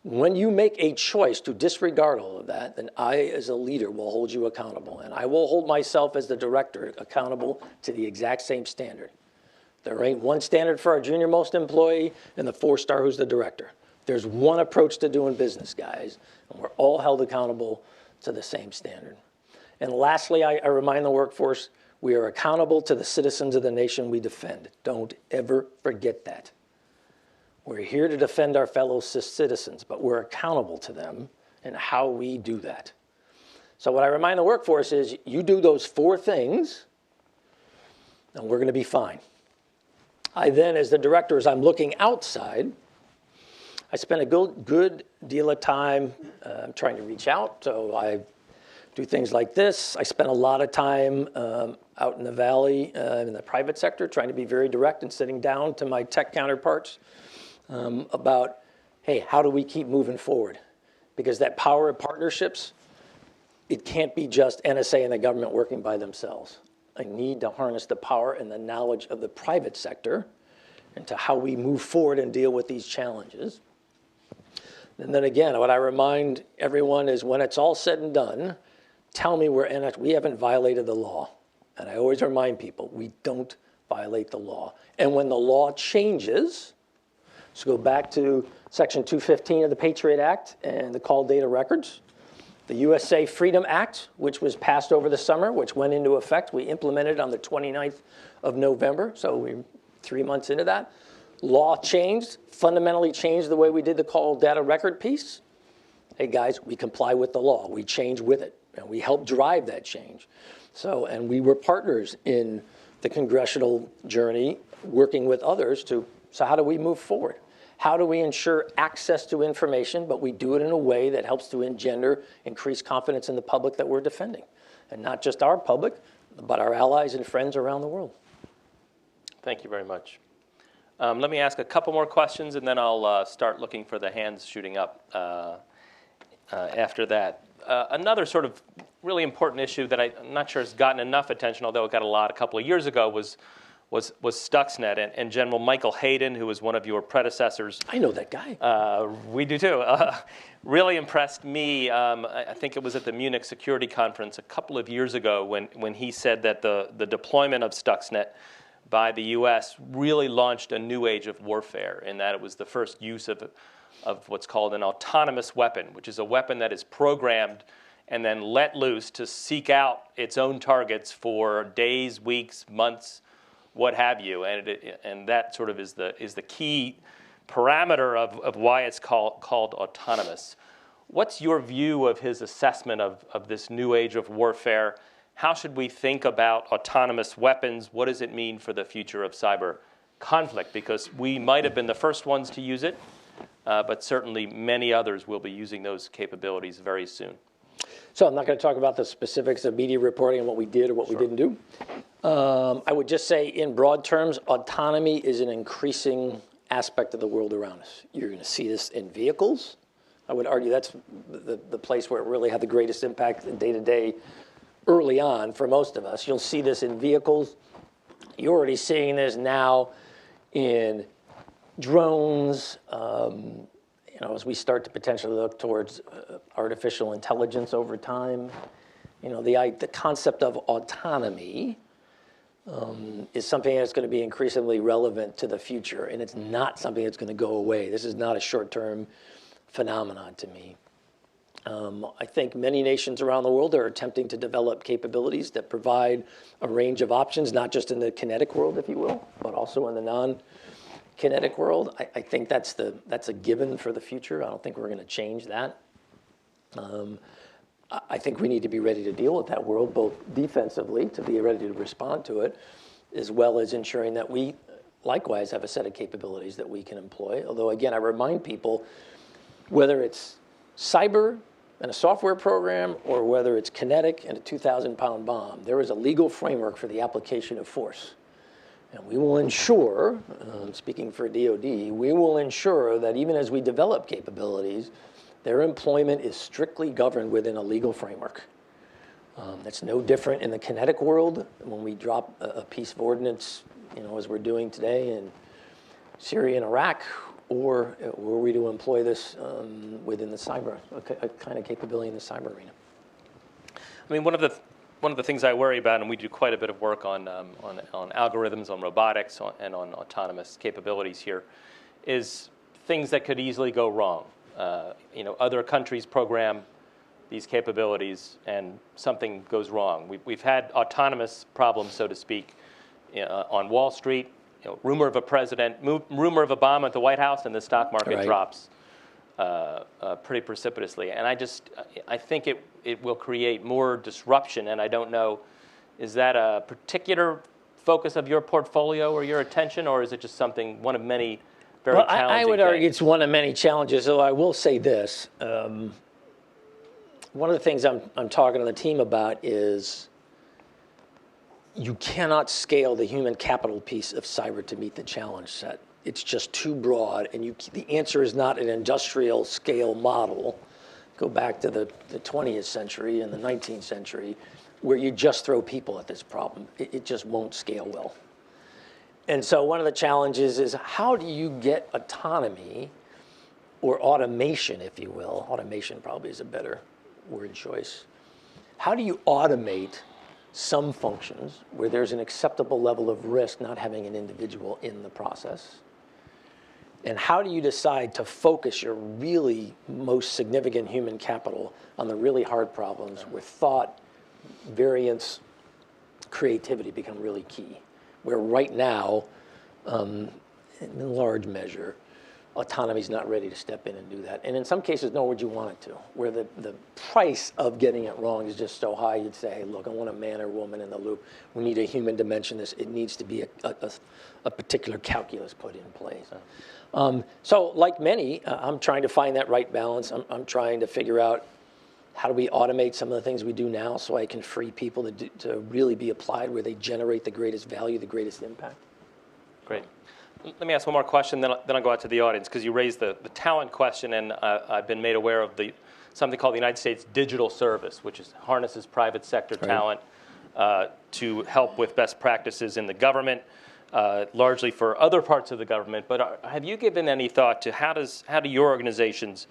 When you make a choice to disregard all of that, then I, as a leader, will hold you accountable. And I will hold myself as the director accountable to the exact same standard. There ain't one standard for our junior most employee and the 4-star who's the director. There's one approach to doing business, guys, and we're all held accountable to the same standard. And lastly, I remind the workforce, we are accountable to the citizens of the nation we defend. Don't ever forget that. We're here to defend our fellow citizens, but we're accountable to them and how we do that. So what I remind the workforce is, you do those 4 things, and we're going to be fine. I then, as the director, as I'm looking outside, I spend a good deal of time trying to reach out. So I do things like this. I spend a lot of time out in the valley in the private sector, trying to be very direct and sitting down to my tech counterparts about, hey, how do we keep moving forward? Because that power of partnerships, it can't be just NSA and the government working by themselves. I need to harness the power and the knowledge of the private sector into how we move forward and deal with these challenges. And then again, what I remind everyone is, when it's all said and done, tell me we haven't violated the law. And I always remind people, we don't violate the law. And when the law changes, so go back to Section 215 of the Patriot Act and the call data records, the USA Freedom Act, which was passed over the summer, which went into effect, we implemented on the 29th of November, so we're 3 months into that. Law changed, fundamentally changed the way we did the call data record piece. Hey guys, we comply with the law, we change with it, and we help drive that change. So, and we were partners in the congressional journey, working with others so how do we move forward? How do we ensure access to information, but we do it in a way that helps to engender increased confidence in the public that we're defending? And not just our public, but our allies and friends around the world. Thank you very much. Let me ask a couple more questions, and then I'll start looking for the hands shooting up after that. Another sort of really important issue that I'm not sure has gotten enough attention, although it got a couple of years ago, was Stuxnet, and General Michael Hayden, who was one of your predecessors. I know that guy. We do too. Really impressed me. I think it was at the Munich Security Conference a couple of years ago when he said that the deployment of Stuxnet by the U.S. really launched a new age of warfare, in that it was the first use of what's called an autonomous weapon, which is a weapon that is programmed and then let loose to seek out its own targets for days, weeks, months, what have you, and that sort of is the key parameter of why it's called autonomous. What's your view of his assessment of this new age of warfare? How should we think about autonomous weapons? What does it mean for the future of cyber conflict? Because we might have been the first ones to use it, but certainly many others will be using those capabilities very soon. So I'm not going to talk about the specifics of media reporting and what we did or what we didn't do. I would just say in broad terms, autonomy is an increasing aspect of the world around us. You're going to see this in vehicles. I would argue that's the place where it really had the greatest impact day to day early on for most of us. You'll see this in vehicles. You're already seeing this now in drones, as we start to potentially look towards artificial intelligence over time. The concept of autonomy is something that's going to be increasingly relevant to the future, and it's not something that's going to go away. This is not a short-term phenomenon to me. I think many nations around the world are attempting to develop capabilities that provide a range of options, not just in the kinetic world, if you will, but also in the non-kinetic world. I think that's a given for the future. I don't think we're going to change that. I think we need to be ready to deal with that world, both defensively, to be ready to respond to it, as well as ensuring that we likewise have a set of capabilities that we can employ. Although, again, I remind people, whether it's cyber and a software program or whether it's kinetic and a 2,000-pound bomb, there is a legal framework for the application of force. And we will ensure, speaking for DOD, we will ensure that even as we develop capabilities, their employment is strictly governed within a legal framework. That's no different in the kinetic world when we drop a piece of ordnance, as we're doing today in Syria and Iraq, or were we to employ this within the cyber, a kind of capability in the cyber arena. I mean, one of the things I worry about, and we do quite a bit of work on algorithms, on robotics, and on autonomous capabilities here, is things that could easily go wrong. Other countries program these capabilities, and something goes wrong. We've had autonomous problems, so to speak, on Wall Street. Rumor of a president, rumor of a bomb at the White House, and the stock market drops pretty precipitously. And I think it will create more disruption. And I don't know, is that a particular focus of your portfolio or your attention, or is it just one of many very challenging I would things? argue it's one of many challenges, though I will say this. One of the things I'm talking to the team about is you cannot scale the human capital piece of cyber to meet the challenge set. It's just too broad, and the answer is not an industrial scale model. Go back to the 20th century and the 19th century, where you just throw people at this problem. It just won't scale well. And so one of the challenges is, how do you get autonomy or automation, if you will? Automation probably is a better word choice. How do you automate some functions where there's an acceptable level of risk not having an individual in the process? And how do you decide to focus your really most significant human capital on the really hard problems where thought, variance, creativity become really key? Where right now, in large measure, autonomy is not ready to step in and do that. And in some cases, nor would you want it to, where the price of getting it wrong is just so high, you'd say, hey, look, I want a man or woman in the loop. We need a human dimension. It needs to be a particular calculus put in place. So like many, I'm trying to find that right balance. I'm trying to figure out, how do we automate some of the things we do now so I can free people to really be applied where they generate the greatest value, the greatest impact? Great. Let me ask one more question, then I'll go out to the audience, because you raised the talent question, and I've been made aware of something called the United States Digital Service, which harnesses private sector talent to help with best practices in the government, largely for other parts of the government. But have you given any thought to how do your organizations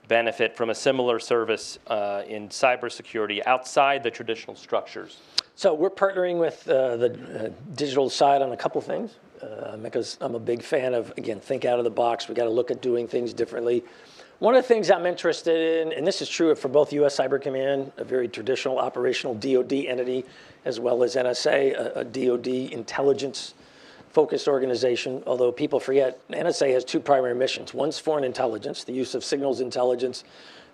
benefit from a similar service in cybersecurity outside the traditional structures? So we're partnering with the digital side on a couple things, because I'm a big fan of, again, think out of the box. We got to look at doing things differently. One of the things I'm interested in, and this is true for both U.S. Cyber Command, a very traditional operational DOD entity, as well as NSA, a DOD intelligence-focused organization, although people forget, NSA has two primary missions. One's foreign intelligence, the use of signals intelligence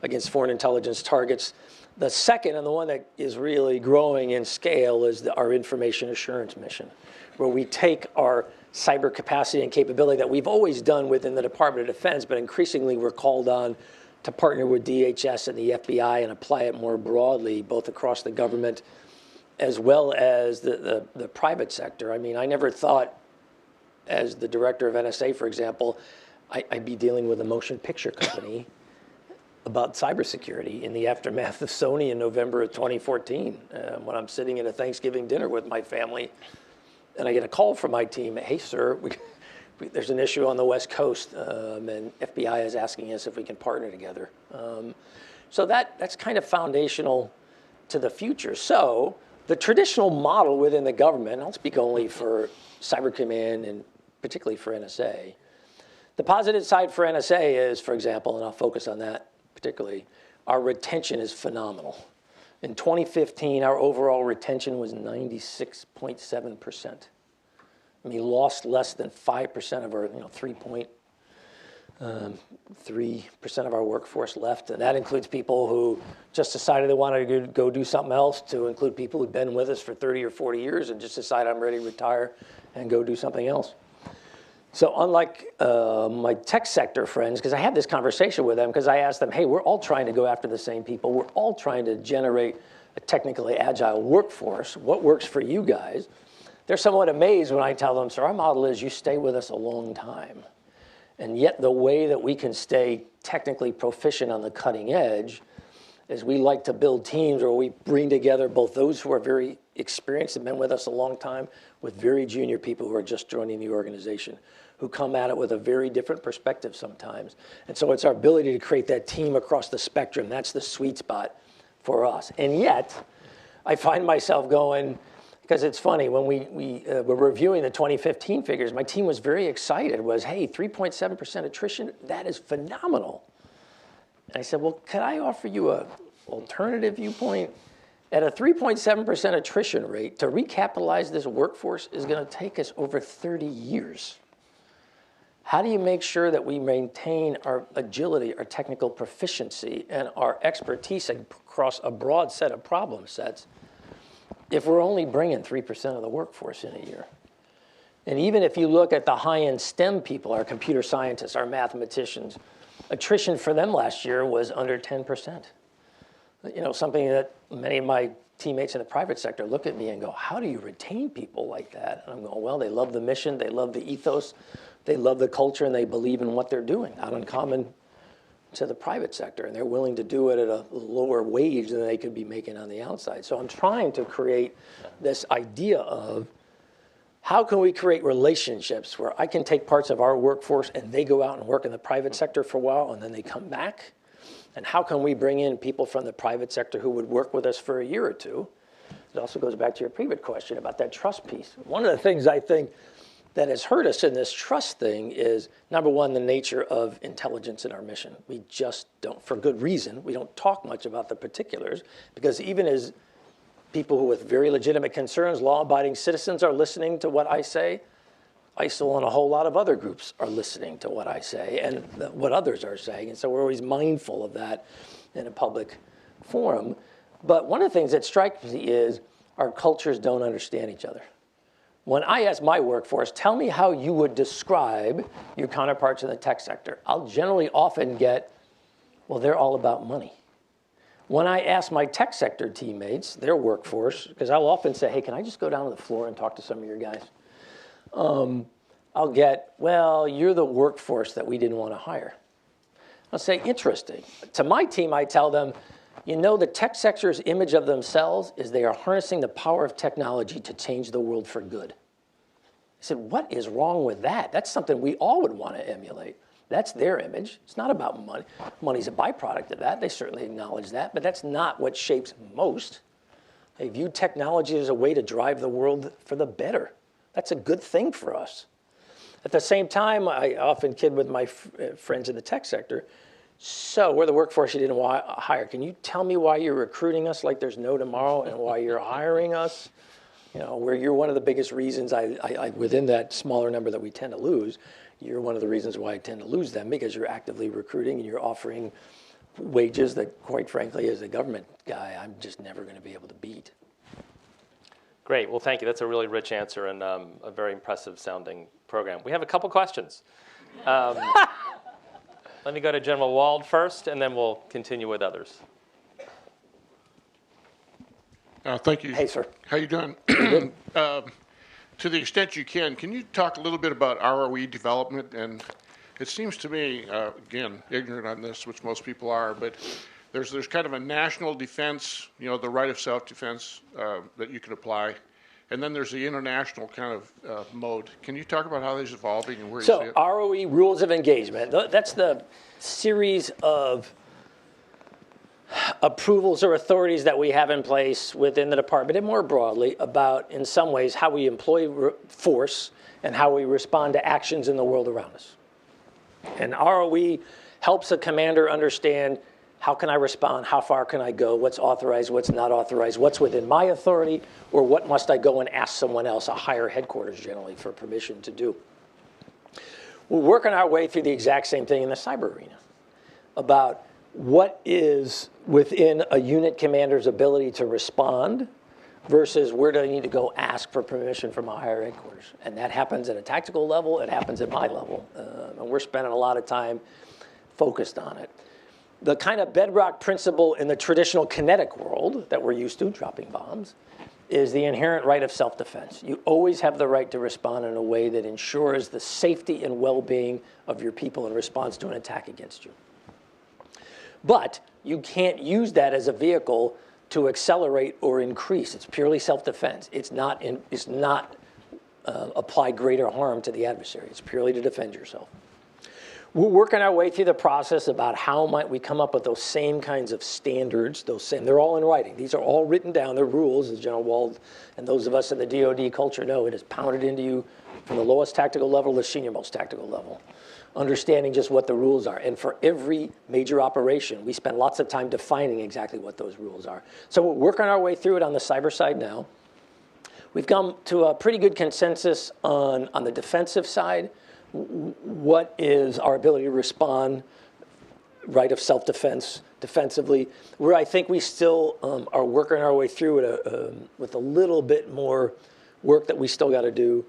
against foreign intelligence targets. The second, and the one that is really growing in scale, is our information assurance mission, where we take our cyber capacity and capability that we've always done within the Department of Defense, but increasingly we're called on to partner with DHS and the FBI and apply it more broadly, both across the government as well as the private sector. I mean, I never thought, as the director of NSA, for example, I'd be dealing with a motion picture company about cybersecurity in the aftermath of Sony in November of 2014, when I'm sitting at a Thanksgiving dinner with my family, and I get a call from my team, hey, sir, there's an issue on the West Coast, and FBI is asking us if we can partner together. So that's kind of foundational to the future. So the traditional model within the government, I'll speak only for Cyber Command and particularly for NSA. The positive side for NSA is, for example, and I'll focus on that particularly, our retention is phenomenal. In 2015, our overall retention was 96.7%. I mean, lost less than 5% of our, 3% of our workforce left. And that includes people who just decided they wanted to go do something else, to include people who've been with us for 30 or 40 years and just decide I'm ready to retire and go do something else. So unlike my tech sector friends, because I had this conversation with them, because I asked them, hey, we're all trying to go after the same people. We're all trying to generate a technically agile workforce. What works for you guys? They're somewhat amazed when I tell them, so our model is you stay with us a long time. And yet the way that we can stay technically proficient on the cutting edge is we like to build teams where we bring together both those who are very experienced and been with us a long time with very junior people who are just joining the organization, who come at it with a very different perspective sometimes. And so it's our ability to create that team across the spectrum. That's the sweet spot for us. And yet, I find myself going, because it's funny, when we were reviewing the 2015 figures, my team was very excited, hey, 3.7% attrition, that is phenomenal. And I said, well, could I offer you an alternative viewpoint? At a 3.7% attrition rate, to recapitalize this workforce is going to take us over 30 years. How do you make sure that we maintain our agility, our technical proficiency, and our expertise across a broad set of problem sets if we're only bringing 3% of the workforce in a year? And even if you look at the high-end STEM people, our computer scientists, our mathematicians, attrition for them last year was under 10%. Something that many of my teammates in the private sector look at me and go, how do you retain people like that? And I'm going, well, they love the mission, they love the ethos, they love the culture, and they believe in what they're doing, not uncommon to the private sector. And they're willing to do it at a lower wage than they could be making on the outside. So I'm trying to create this idea of how can we create relationships where I can take parts of our workforce and they go out and work in the private sector for a while and then they come back? And how can we bring in people from the private sector who would work with us for a year or two? It also goes back to your previous question about that trust piece. One of the things I think that has hurt us in this trust thing is, number one, the nature of intelligence in our mission. We just don't, for good reason, we don't talk much about the particulars, because even as people who with very legitimate concerns, law-abiding citizens are listening to what I say, ISIL and a whole lot of other groups are listening to what I say and what others are saying. And so we're always mindful of that in a public forum. But one of the things that strikes me is our cultures don't understand each other. When I ask my workforce, tell me how you would describe your counterparts in the tech sector, I'll generally often get, well, they're all about money. When I ask my tech sector teammates, their workforce, because I'll often say, hey, can I just go down to the floor and talk to some of your guys? I'll get, well, you're the workforce that we didn't want to hire. I'll say, interesting. To my team, I tell them, the tech sector's image of themselves is they are harnessing the power of technology to change the world for good. I said, what is wrong with that? That's something we all would want to emulate. That's their image. It's not about money. Money's a byproduct of that. They certainly acknowledge that, but that's not what shapes most. They view technology as a way to drive the world for the better. That's a good thing for us. At the same time, I often kid with my friends in the tech sector, so we're the workforce you didn't hire. Can you tell me why you're recruiting us like there's no tomorrow and why you're hiring us? Where you're one of the biggest reasons within that smaller number that we tend to lose, you're one of the reasons why I tend to lose them, because you're actively recruiting and you're offering wages that, quite frankly, as a government guy, I'm just never going to be able to beat. Great. Well, thank you. That's a really rich answer and a very impressive sounding program. We have a couple questions. Let me go to General Wald first, and then we'll continue with others. Thank you. Hey, sir. How you doing? To the extent you can you talk a little bit about ROE development? And it seems to me, again, ignorant on this, which most people are, but there's kind of a national defense, the right of self-defense that you can apply. And then there's the international kind of mode. Can you talk about how these are evolving and where you see it? So ROE, rules of engagement, that's the series of approvals or authorities that we have in place within the department and more broadly about, in some ways, how we employ force and how we respond to actions in the world around us. And ROE helps a commander understand how can I respond, how far can I go, what's authorized, what's not authorized, what's within my authority, or what must I go and ask someone else, a higher headquarters generally, for permission to do. We're working our way through the exact same thing in the cyber arena about what is within a unit commander's ability to respond versus where do I need to go ask for permission from a higher headquarters. And that happens at a tactical level, it happens at my level. And we're spending a lot of time focused on it. The kind of bedrock principle in the traditional kinetic world that we're used to, dropping bombs, is the inherent right of self-defense. You always have the right to respond in a way that ensures the safety and well-being of your people in response to an attack against you. But you can't use that as a vehicle to accelerate or increase. It's purely self-defense. It's not apply greater harm to the adversary. It's purely to defend yourself. We're working our way through the process about how might we come up with those same kinds of standards, they're all in writing. These are all written down, they're rules, as General Wald and those of us in the DoD culture know. It is pounded into you from the lowest tactical level to the senior-most tactical level, understanding just what the rules are. And for every major operation, we spend lots of time defining exactly what those rules are. So we're working our way through it on the cyber side now. We've come to a pretty good consensus on the defensive side. What is our ability to respond, right of self-defense, defensively, where I think we still are working our way through it with a little bit more work that we still got to do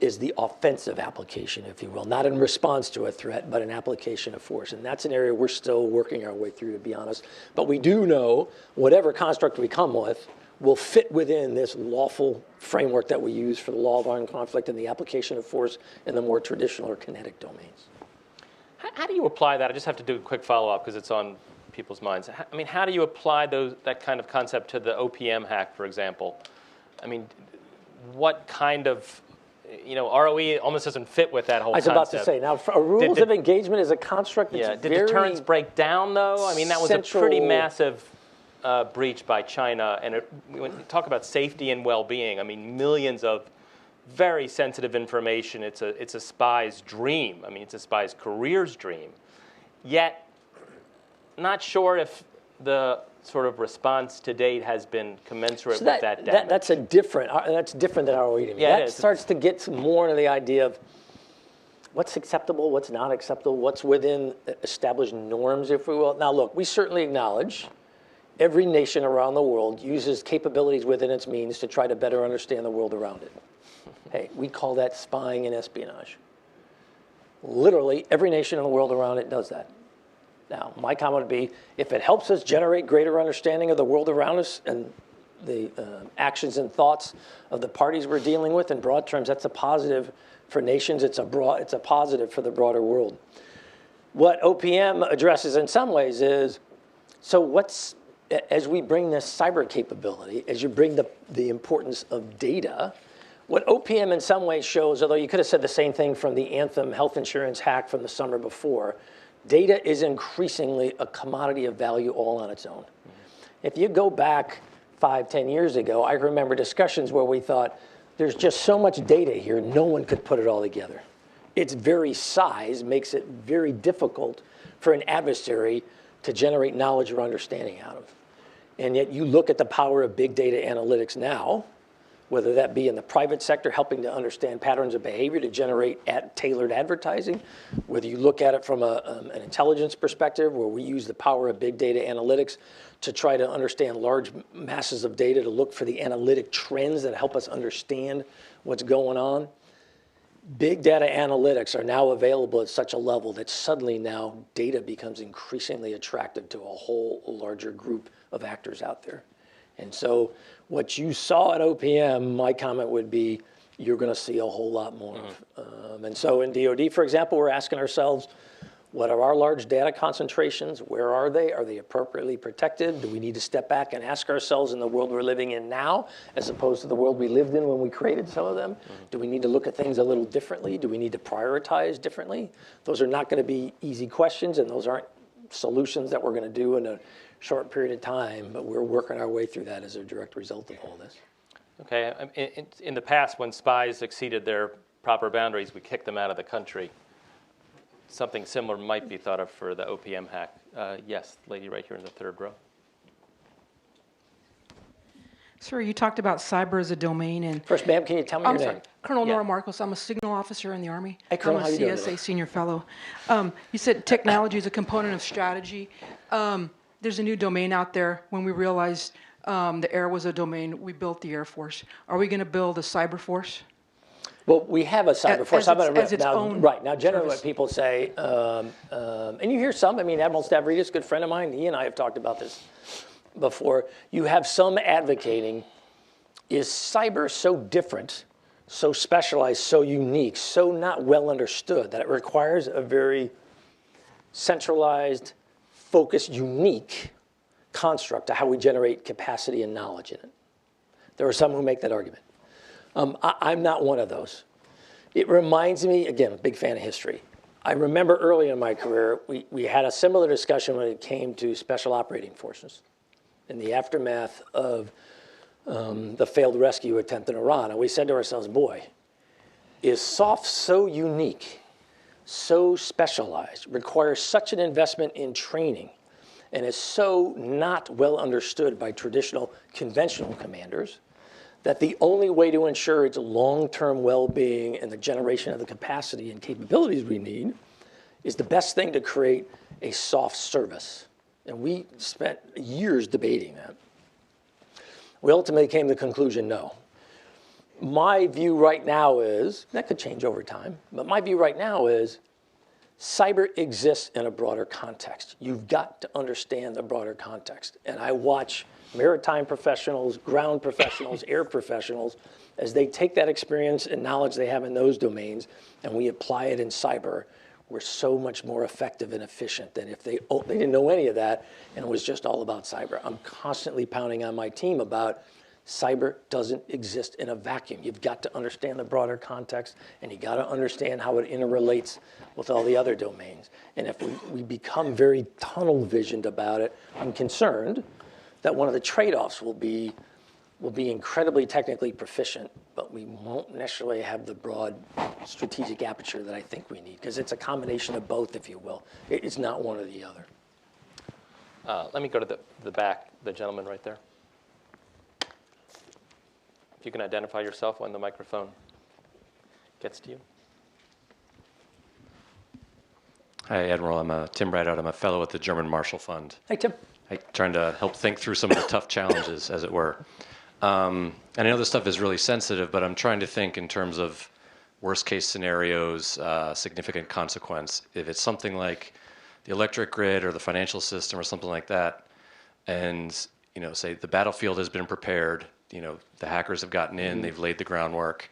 is the offensive application, if you will, not in response to a threat, but an application of force. And that's an area we're still working our way through, to be honest. But we do know whatever construct we come with will fit within this lawful framework that we use for the law of armed conflict and the application of force in the more traditional or kinetic domains. How do you apply that? I just have to do a quick follow-up because it's on people's minds. I mean, how do you apply that kind of concept to the OPM hack, for example? I mean, what kind of, ROE almost doesn't fit with that whole concept. I was about to say, now, rules of engagement is a construct that's did deterrence break down, though? I mean, that was a pretty massive breach by China. And when you talk about safety and well-being, I mean, millions of very sensitive information. It's a spy's dream. I mean, it's a spy's career's dream. Yet, not sure if the sort of response to date has been commensurate with that damage. That's different than ROE to me. Yeah, that starts to get more into the idea of what's acceptable, what's not acceptable, what's within established norms, if we will. Now, look, we certainly acknowledge every nation around the world uses capabilities within its means to try to better understand the world around it. Hey, we call that spying and espionage. Literally, every nation in the world around it does that. Now, my comment would be, if it helps us generate greater understanding of the world around us and the actions and thoughts of the parties we're dealing with, in broad terms, that's a positive for nations. It's a positive for the broader world. What OPM addresses in some ways is, so as we bring this cyber capability, as you bring the importance of data, what OPM in some ways shows, although you could have said the same thing from the Anthem health insurance hack from the summer before, data is increasingly a commodity of value all on its own. If you go back 5-10 years ago, I remember discussions where we thought, there's just so much data here, no one could put it all together. Its very size makes it very difficult for an adversary to generate knowledge or understanding out of. And yet you look at the power of big data analytics now, whether that be in the private sector, helping to understand patterns of behavior to generate tailored advertising, whether you look at it from an intelligence perspective, where we use the power of big data analytics to try to understand large masses of data to look for the analytic trends that help us understand what's going on. Big data analytics are now available at such a level that suddenly now data becomes increasingly attractive to a whole larger group of actors out there. And so what you saw at OPM, my comment would be, you're going to see a whole lot more of. And so in DoD, for example, we're asking ourselves, what are our large data concentrations? Where are they? Are they appropriately protected? Do we need to step back and ask ourselves in the world we're living in now, as opposed to the world we lived in when we created some of them? Do we need to look at things a little differently? Do we need to prioritize differently? Those are not going to be easy questions, and those aren't solutions that we're going to do in a short period of time, but we're working our way through that as a direct result of all this. Okay, in the past, when spies exceeded their proper boundaries, we kicked them out of the country. Something similar might be thought of for the OPM hack. Yes, lady right here in the third row. Sir, you talked about cyber as a domain, and First, ma'am, can you tell me your I'm name? sorry, Colonel Yeah. Nora Marcos. I'm a signal officer in the Army. Hey, Colonel, I'm how a you doing CSA today? senior fellow. You said technology is a component of strategy. There's a new domain out there. When we realized the air was a domain, we built the Air Force. Are we going to build a cyber force? Well, we have a cyber force. As its own Right, now generally service. what people say, and you hear some, I mean, Admiral Stavridis, a good friend of mine, he and I have talked about this before. You have some advocating, is cyber so different, so specialized, so unique, so not well understood that it requires a very centralized, focused, unique construct to how we generate capacity and knowledge in it? There are some who make that argument. I'm not one of those. It reminds me, again, a big fan of history. I remember early in my career, we had a similar discussion when it came to special operating forces in the aftermath of the failed rescue attempt in Iran. And we said to ourselves, boy, is SOF so unique, so specialized, requires such an investment in training, and is so not well understood by traditional conventional commanders, that the only way to ensure its long-term well-being and the generation of the capacity and capabilities we need is the best thing to create a soft service. And we spent years debating that. We ultimately came to the conclusion, no. My view right now is, that could change over time, but my view right now is cyber exists in a broader context. You've got to understand the broader context. And I watch maritime professionals, ground professionals, air professionals, as they take that experience and knowledge they have in those domains and we apply it in cyber, we're so much more effective and efficient than if they didn't know any of that and it was just all about cyber. I'm constantly pounding on my team about cyber doesn't exist in a vacuum. You've got to understand the broader context, and you got to understand how it interrelates with all the other domains. And if we become very tunnel visioned about it, I'm concerned that one of the trade-offs will be incredibly technically proficient, but we won't necessarily have the broad strategic aperture that I think we need, because it's a combination of both, if you will. It's not one or the other. Let me go to the back, the gentleman right there. If you can identify yourself when the microphone gets to you. Hi, Admiral. I'm Tim Rideout. I'm a fellow at the German Marshall Fund. Hey, Tim. Trying to help think through some of the tough challenges, as it were. And I know this stuff is really sensitive, but I'm trying to think in terms of worst case scenarios, significant consequence. If it's something like the electric grid or the financial system or something like that, and say the battlefield has been prepared, the hackers have gotten in, they've laid the groundwork.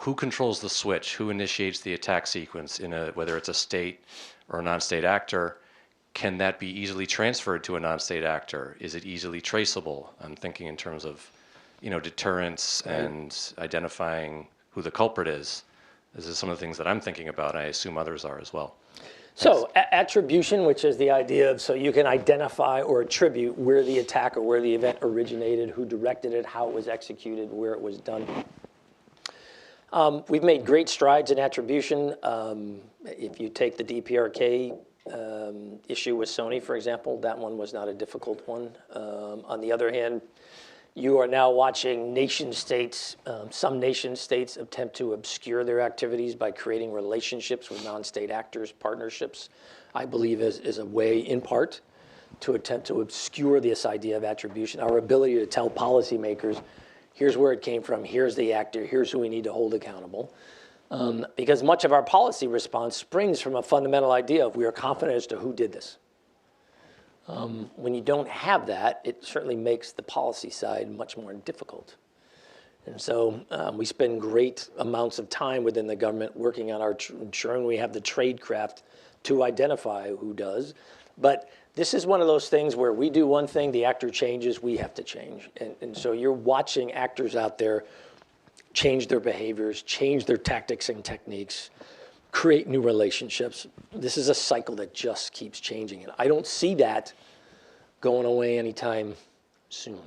Who controls the switch? Who initiates the attack sequence whether it's a state or a non-state actor? Can that be easily transferred to a non-state actor? Is it easily traceable? I'm thinking in terms of, deterrence and identifying who the culprit is. This is some of the things that I'm thinking about. I assume others are as well. So attribution, which is the idea of, so you can identify or attribute where the attack or where the event originated, who directed it, how it was executed, where it was done. We've made great strides in attribution. If you take the DPRK issue with Sony, for example, that one was not a difficult one. On the other hand, You are now watching nation states, some nation states attempt to obscure their activities by creating relationships with non-state actors, partnerships, I believe is a way, in part, to attempt to obscure this idea of attribution, our ability to tell policymakers, here's where it came from, here's the actor, here's who we need to hold accountable. Because much of our policy response springs from a fundamental idea of we are confident as to who did this. When you don't have that, it certainly makes the policy side much more difficult. And so we spend great amounts of time within the government working on ensuring we have the tradecraft to identify who does. But this is one of those things where we do one thing, the actor changes, we have to change. And so you're watching actors out there change their behaviors, change their tactics and techniques, create new relationships. This is a cycle that just keeps changing. And I don't see that going away anytime soon.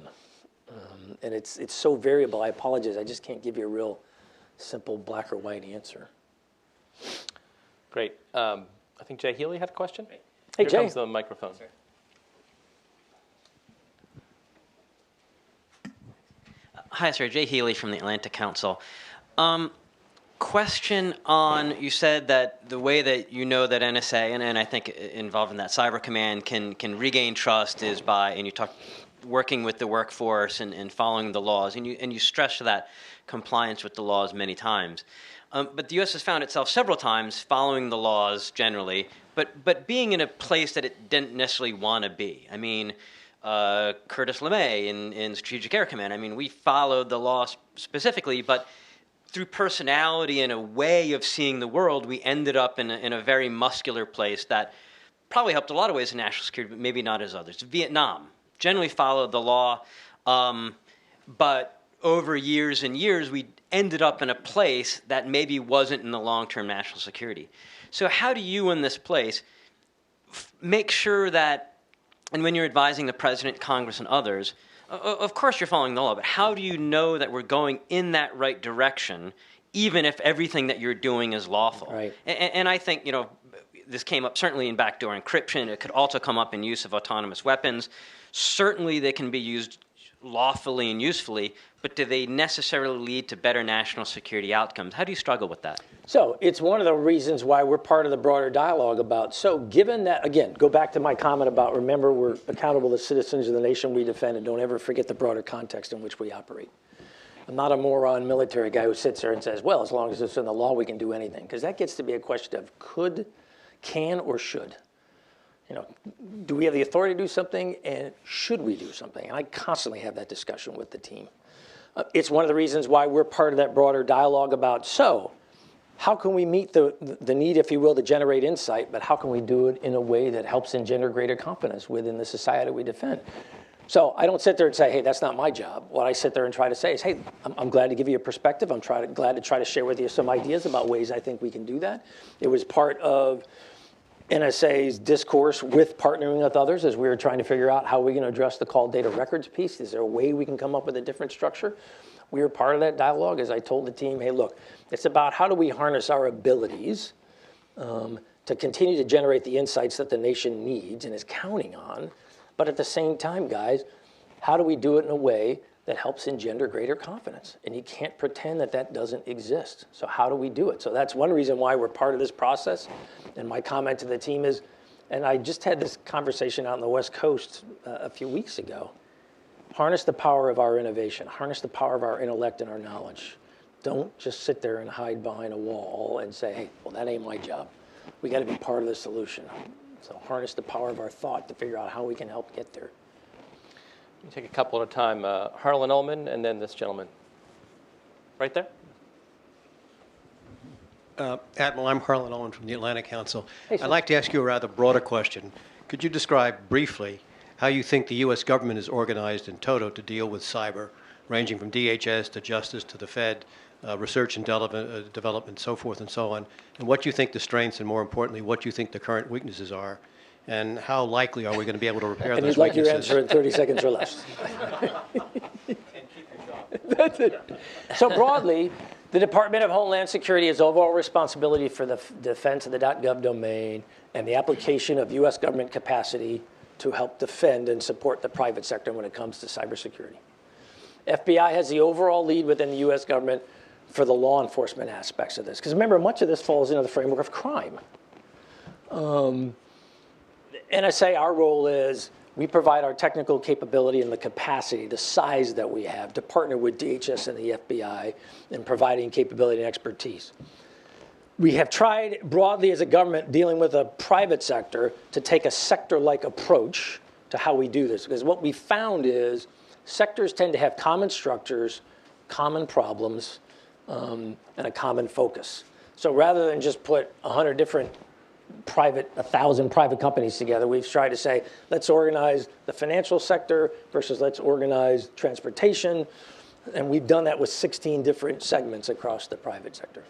And it's so variable. I apologize. I just can't give you a real simple black or white answer. Great. I think Jay Healy had a question. Hey, Here Jay. comes the microphone. Hi, sir. Jay Healy from the Atlantic Council. Question on, you said that the way that you know that NSA, and I think involved in that Cyber Command, can regain trust is by, and you talked, working with the workforce and following the laws, and you stressed that compliance with the laws many times. But the U.S. has found itself several times following the laws generally, but being in a place that it didn't necessarily want to be. I mean, Curtis LeMay in Strategic Air Command, I mean, we followed the law specifically, but through personality and a way of seeing the world, we ended up in a very muscular place that probably helped a lot of ways in national security, but maybe not as others. Vietnam generally followed the law, but over years and years, we ended up in a place that maybe wasn't in the long-term national security. So how do you in this place make sure that, and when you're advising the president, Congress, and others, of course you're following the law, but how do you know that we're going in that right direction, even if everything that you're doing is lawful? Right. And I think, this came up certainly in backdoor encryption. It could also come up in use of autonomous weapons. Certainly they can be used lawfully and usefully, but do they necessarily lead to better national security outcomes? How do you struggle with that? So it's one of the reasons why we're part of the broader dialogue about, so given that, again, go back to my comment about, remember, we're accountable to citizens of the nation we defend, and don't ever forget the broader context in which we operate. I'm not a moron military guy who sits there and says, well, as long as it's in the law, we can do anything. Because that gets to be a question of could, can, or should. Do we have the authority to do something, and should we do something? And I constantly have that discussion with the team. It's one of the reasons why we're part of that broader dialogue about, so how can we meet the need, if you will, to generate insight, but how can we do it in a way that helps engender greater confidence within the society we defend? So I don't sit there and say, hey, that's not my job. What I sit there and try to say is, hey, I'm glad to give you a perspective. I'm glad to try to share with you some ideas about ways I think we can do that. It was part of NSA's discourse with partnering with others as we were trying to figure out how we're going to address the call data records piece. Is there a way we can come up with a different structure? We were part of that dialogue as I told the team, hey, look, it's about how do we harness our abilities to continue to generate the insights that the nation needs and is counting on. But at the same time, guys, how do we do it in a way that helps engender greater confidence? And you can't pretend that that doesn't exist. So how do we do it? So that's one reason why we're part of this process. And my comment to the team is, and I just had this conversation out on the West Coast a few weeks ago, harness the power of our innovation, harness the power of our intellect and our knowledge. Don't just sit there and hide behind a wall and say, hey, well, that ain't my job. We got to be part of the solution. So harness the power of our thought to figure out how we can help get there. We take a couple at a time. Harlan Ullman, and then this gentleman. Right there. Admiral, I'm Harlan Ullman from the Atlantic Council. Hey, sir. I'd like to ask you a rather broader question. Could you describe briefly how you think the U.S. government is organized in toto to deal with cyber, ranging from DHS to Justice to the Fed, research and development, so forth and so on, and what you think the strengths and, more importantly, what you think the current weaknesses are, and how likely are we going to be able to repair And those you'd like your weaknesses? answer in 30 seconds or less. That's it. So broadly, the Department of Homeland Security has overall responsibility for the defense of the .gov domain and the application of U.S. government capacity to help defend and support the private sector when it comes to cybersecurity. FBI has the overall lead within the U.S. government for the law enforcement aspects of this. Because remember, much of this falls into the framework of crime. NSA, our role is we provide our technical capability and the capacity, the size that we have to partner with DHS and the FBI in providing capability and expertise. We have tried broadly as a government dealing with a private sector to take a sector-like approach to how we do this. Because what we found is sectors tend to have common structures, common problems, and a common focus. So rather than just put 100 different 1,000 private companies together, we've tried to say, let's organize the financial sector versus let's organize transportation. And we've done that with 16 different segments across the private sector.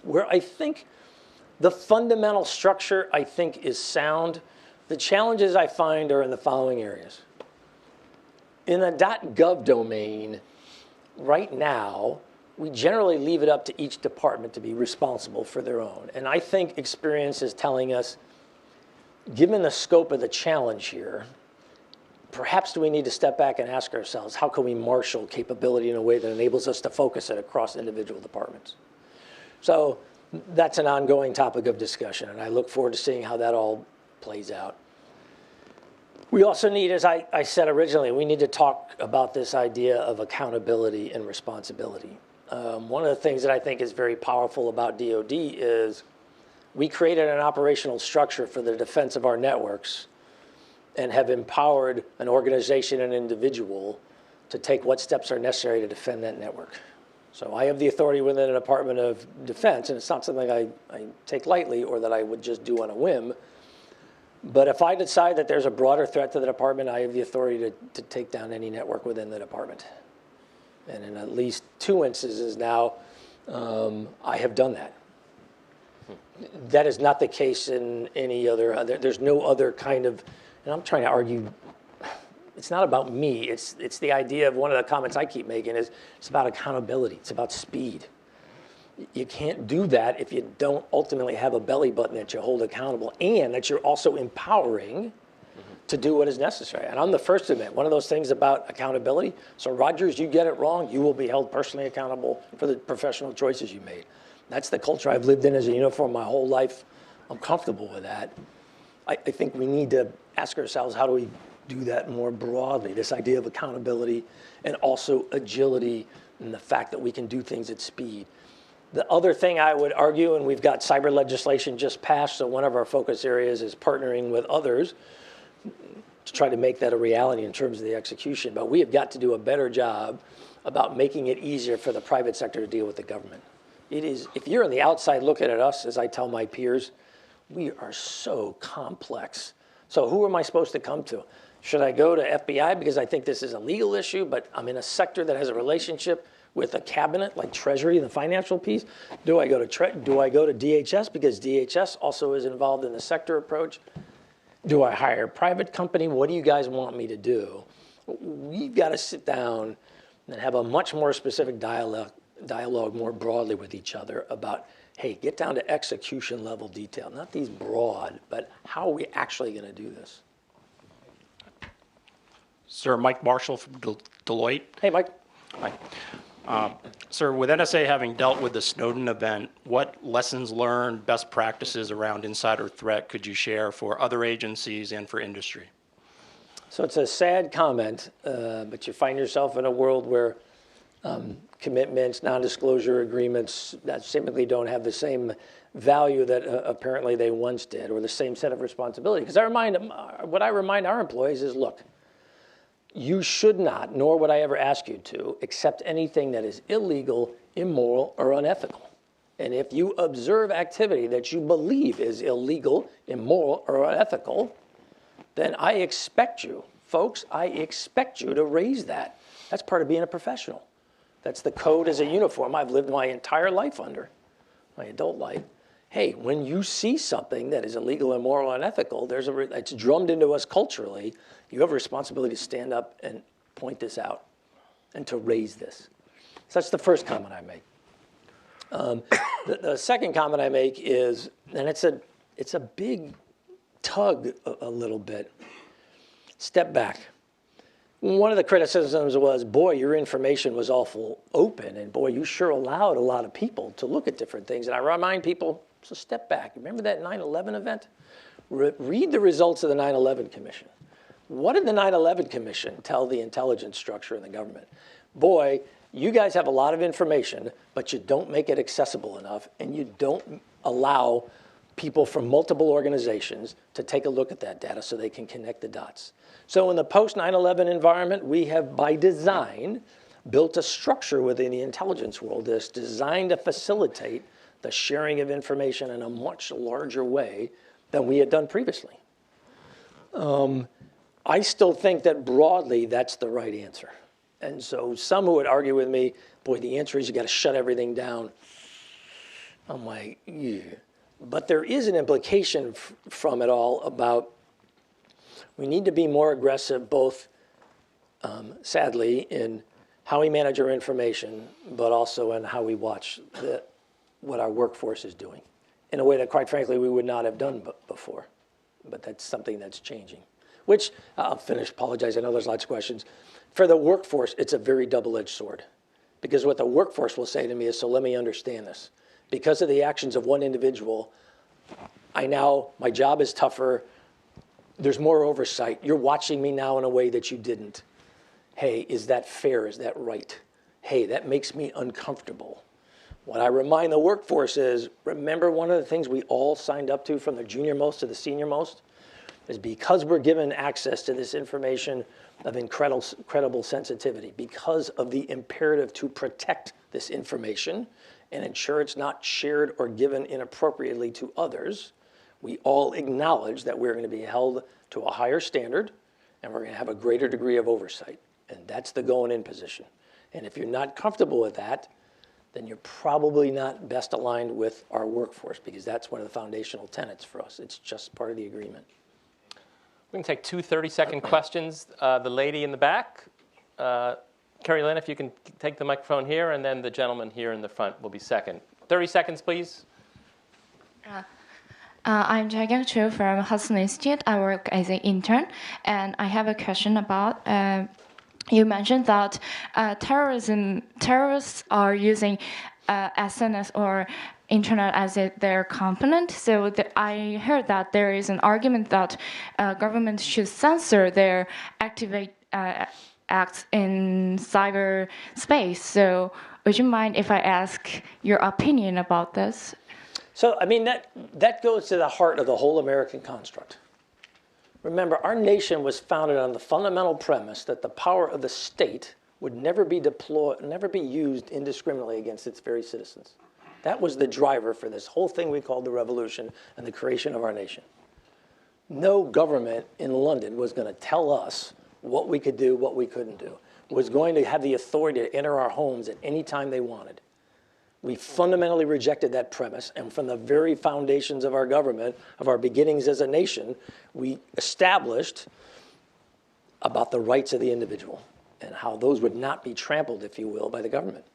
Where I think the fundamental structure, I think, is sound. The challenges I find are in the following areas. In the .gov domain, right now, we generally leave it up to each department to be responsible for their own. And I think experience is telling us, given the scope of the challenge here, perhaps do we need to step back and ask ourselves, how can we marshal capability in a way that enables us to focus it across individual departments? So that's an ongoing topic of discussion, and I look forward to seeing how that all plays out. We also need, as I said originally, we need to talk about this idea of accountability and responsibility. One of the things that I think is very powerful about DoD is we created an operational structure for the defense of our networks and have empowered an organization and individual to take what steps are necessary to defend that network. So I have the authority within the Department of Defense, and it's not something I take lightly or that I would just do on a whim. But if I decide that there's a broader threat to the department, I have the authority to take down any network within the department. And in at least 2 instances now, I have done that. That is not the case in any other, there's no other kind of, and I'm trying to argue, it's not about me, it's the idea of one of the comments I keep making is it's about accountability, it's about speed. You can't do that if you don't ultimately have a belly button that you hold accountable and that you're also empowering to do what is necessary. And I'm the first to admit, one of those things about accountability, so Rogers, you get it wrong, you will be held personally accountable for the professional choices you made. That's the culture I've lived in as a uniform my whole life. I'm comfortable with that. I think we need to ask ourselves, how do we do that more broadly? This idea of accountability and also agility and the fact that we can do things at speed. The other thing I would argue, and we've got cyber legislation just passed, so one of our focus areas is partnering with others to try to make that a reality in terms of the execution. But we have got to do a better job about making it easier for the private sector to deal with the government. It is, if you're on the outside looking at us, as I tell my peers, we are so complex. So who am I supposed to come to? Should I go to FBI because I think this is a legal issue, but I'm in a sector that has a relationship with a cabinet like Treasury and the financial piece? Do I go to DHS because DHS also is involved in the sector approach? Do I hire a private company? What do you guys want me to do? We've got to sit down and have a much more specific dialogue more broadly with each other about, hey, get down to execution level detail, not these broad, but how are we actually going to do this? Sir, Mike Marshall from Deloitte. Hey, Mike. Hi. Sir, with NSA having dealt with the Snowden event, what lessons learned, best practices around insider threat could you share for other agencies and for industry? So it's a sad comment, but you find yourself in a world where commitments, non-disclosure agreements that simply don't have the same value that apparently they once did, or the same set of responsibility. Because what I remind our employees is, look, you should not, nor would I ever ask you to, accept anything that is illegal, immoral, or unethical. And if you observe activity that you believe is illegal, immoral, or unethical, then I expect you, folks, I expect you to raise that. That's part of being a professional. That's the code as a uniform I've lived my entire life under, my adult life. Hey, when you see something that is illegal, immoral, unethical, it's drummed into us culturally. You have a responsibility to stand up and point this out and to raise this. So that's the first comment I make. The second comment I make is, and it's a big tug a little bit, step back. One of the criticisms was, boy, your information was awful open, and boy, you sure allowed a lot of people to look at different things. And I remind people, so step back. Remember that 9/11 event? Read the results of the 9/11 Commission. What did the 9/11 Commission tell the intelligence structure in the government? Boy, you guys have a lot of information, but you don't make it accessible enough, and you don't allow people from multiple organizations to take a look at that data so they can connect the dots. So in the post-9/11 environment, we have, by design, built a structure within the intelligence world that's designed to facilitate the sharing of information in a much larger way than we had done previously. I still think that broadly, that's the right answer. And so some who would argue with me, boy, the answer is you got to shut everything down. I'm like, yeah. But there is an implication from it all about we need to be more aggressive, both, sadly, in how we manage our information, but also in how we watch what our workforce is doing in a way that, quite frankly, we would not have done before. But that's something that's changing, which I'll finish, apologize, I know there's lots of questions. For the workforce, it's a very double-edged sword, because what the workforce will say to me is, so let me understand this. Because of the actions of one individual, my job is tougher, there's more oversight, you're watching me now in a way that you didn't. Hey, is that fair, is that right? Hey, that makes me uncomfortable. What I remind the workforce is, remember one of the things we all signed up to from the junior most to the senior most? Is because we're given access to this information of incredible sensitivity, because of the imperative to protect this information and ensure it's not shared or given inappropriately to others, we all acknowledge that we're going to be held to a higher standard and we're going to have a greater degree of oversight. And that's the going in position. And if you're not comfortable with that, then you're probably not best aligned with our workforce, because that's one of the foundational tenets for us. It's just part of the agreement. We can take two 30-second questions. The lady in the back, Carrie Lynn, if you can take the microphone here, and then the gentleman here in the front will be second. 30 seconds, please. I'm Jagang Chu from Hudson Institute. I work as an intern, and I have a question about, you mentioned that terrorists are using SNS or internet as their component. So I heard that there is an argument that government should censor their acts in cyberspace. So would you mind if I ask your opinion about this? So, I mean, that goes to the heart of the whole American construct. Remember, our nation was founded on the fundamental premise that the power of the state would never be used indiscriminately against its very citizens. That was the driver for this whole thing we called the revolution and the creation of our nation. No government in London was going to tell us what we could do, what we couldn't do. Was going to have the authority to enter our homes at any time they wanted. We fundamentally rejected that premise, and from the very foundations of our government, of our beginnings as a nation, we established about the rights of the individual and how those would not be trampled, if you will, by the government.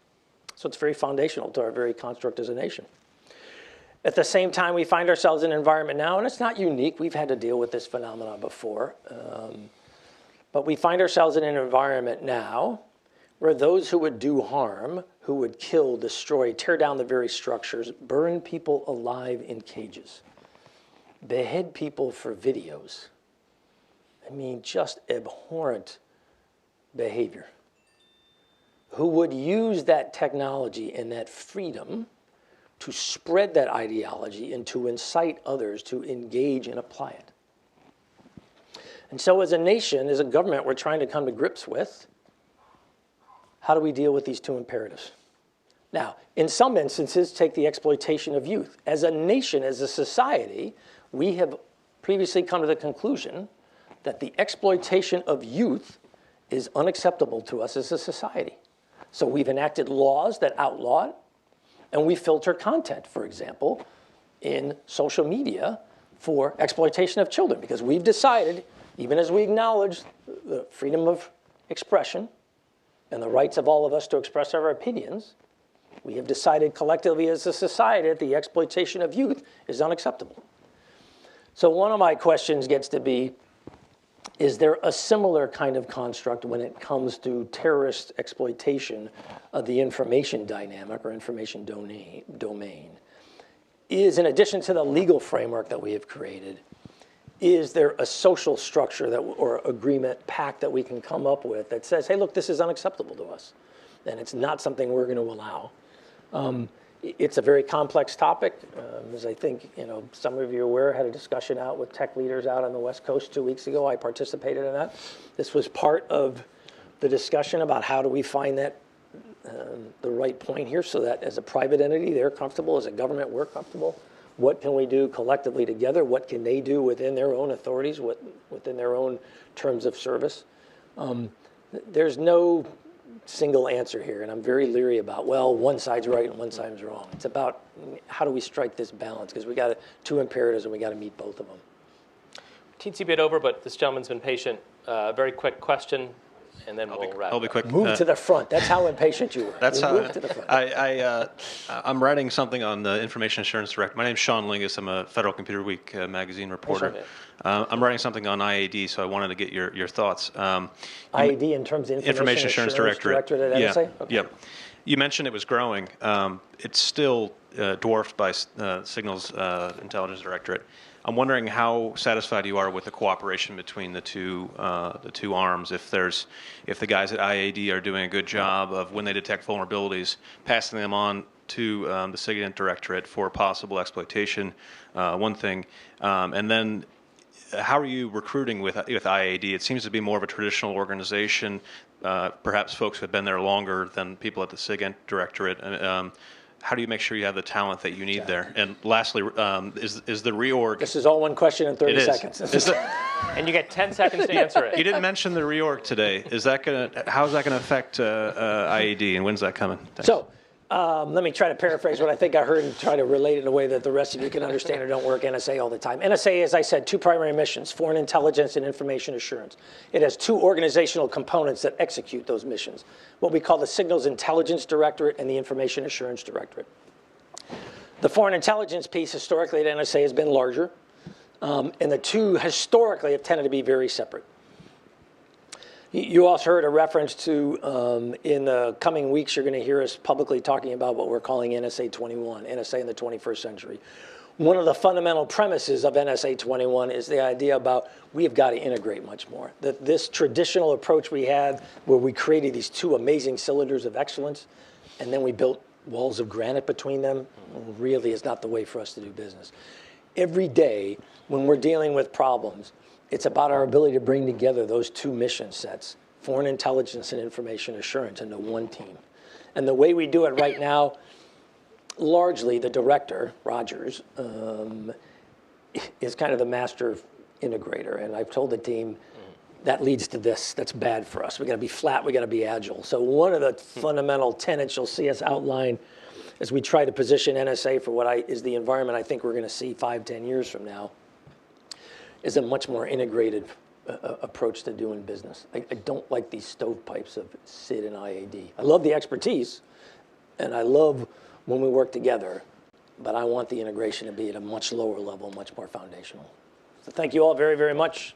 So it's very foundational to our very construct as a nation. At the same time, we find ourselves in an environment now, and it's not unique. We've had to deal with this phenomenon before. But we find ourselves in an environment now where those who would do harm, who would kill, destroy, tear down the very structures, burn people alive in cages, behead people for videos. I mean, just abhorrent behavior. Who would use that technology and that freedom to spread that ideology and to incite others to engage and apply it. And so as a nation, as a government, we're trying to come to grips with how do we deal with these two imperatives? Now, in some instances, take the exploitation of youth. As a nation, as a society, we have previously come to the conclusion that the exploitation of youth is unacceptable to us as a society. So we've enacted laws that outlaw it, and we filter content, for example, in social media for exploitation of children, because we've decided, even as we acknowledge the freedom of expression and the rights of all of us to express our opinions, we have decided collectively as a society that the exploitation of youth is unacceptable. So one of my questions gets to be, Is there a similar kind of construct when it comes to terrorist exploitation of the information dynamic or information domain? Is, in addition to the legal framework that we have created, is there a social structure that, or agreement, pact that we can come up with that says, hey, look, this is unacceptable to us, and it's not something we're going to allow? It's a very complex topic. As I think some of you are aware, I had a discussion out with tech leaders out on the West Coast 2 weeks ago. I participated in that. This was part of the discussion about how do we find that the right point here so that as a private entity, they're comfortable, as a government, we're comfortable. What can we do collectively together? What can they do within their own authorities, within their own terms of service? There's no single answer here, and I'm very leery about, well, one side's right and one side's wrong. It's about how do we strike this balance, because we got two imperatives and we got to meet both of them. Teensy bit over, but this gentleman's been patient. Very quick question, and then we'll wrap. I'll be quick. Move to the front. That's how impatient you were. That's how move to the front. I'm writing something on the Information Assurance Director. My name's Sean Lingus. I'm a Federal Computer Week magazine reporter. I'm writing something on IAD, so I wanted to get your thoughts. IAD in terms of Information Assurance Directorate at NSA? Yeah. Okay. Yep. You mentioned it was growing. It's still dwarfed by Signals Intelligence Directorate. I'm wondering how satisfied you are with the cooperation between the two arms. If the guys at IAD are doing a good job of, when they detect vulnerabilities, passing them on to the SIGINT Directorate for possible exploitation, one thing, and then how are you recruiting with IAD? It seems to be more of a traditional organization. Perhaps folks who have been there longer than people at the SIGINT Directorate. How do you make sure you have the talent that you need there? And lastly, is the reorg... This is all one question in 30 seconds. And you get 10 seconds to answer it. You didn't mention the reorg today. How is that going to affect IAD, and when's that coming? Thanks. So let me try to paraphrase what I think I heard and try to relate it in a way that the rest of you can understand or don't work NSA all the time. NSA, as I said, two primary missions, foreign intelligence and information assurance. It has two organizational components that execute those missions, what we call the Signals Intelligence Directorate and the Information Assurance Directorate. The foreign intelligence piece historically at NSA has been larger, and the two historically have tended to be very separate. You also heard a reference to, in the coming weeks, you're going to hear us publicly talking about what we're calling NSA 21, NSA in the 21st century. One of the fundamental premises of NSA 21 is the idea about we have got to integrate much more. That this traditional approach we had, where we created these two amazing cylinders of excellence, and then we built walls of granite between them, really is not the way for us to do business. Every day, when we're dealing with problems, it's about our ability to bring together those two mission sets, foreign intelligence and information assurance, into one team. And the way we do it right now, largely the director, Rogers, is kind of the master integrator. And I've told the team that leads to this. That's bad for us. We got to be flat. We got to be agile. So one of the fundamental tenets you'll see us outline as we try to position NSA for what is the environment I think we're going to see 5-10 years from now, is a much more integrated approach to doing business. I don't like these stovepipes of SID and IAD. I love the expertise, and I love when we work together, but I want the integration to be at a much lower level, much more foundational. So thank you all very, very much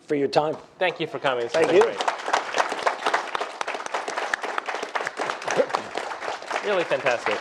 for your time. Thank you for coming. Thank you. Great. Really fantastic.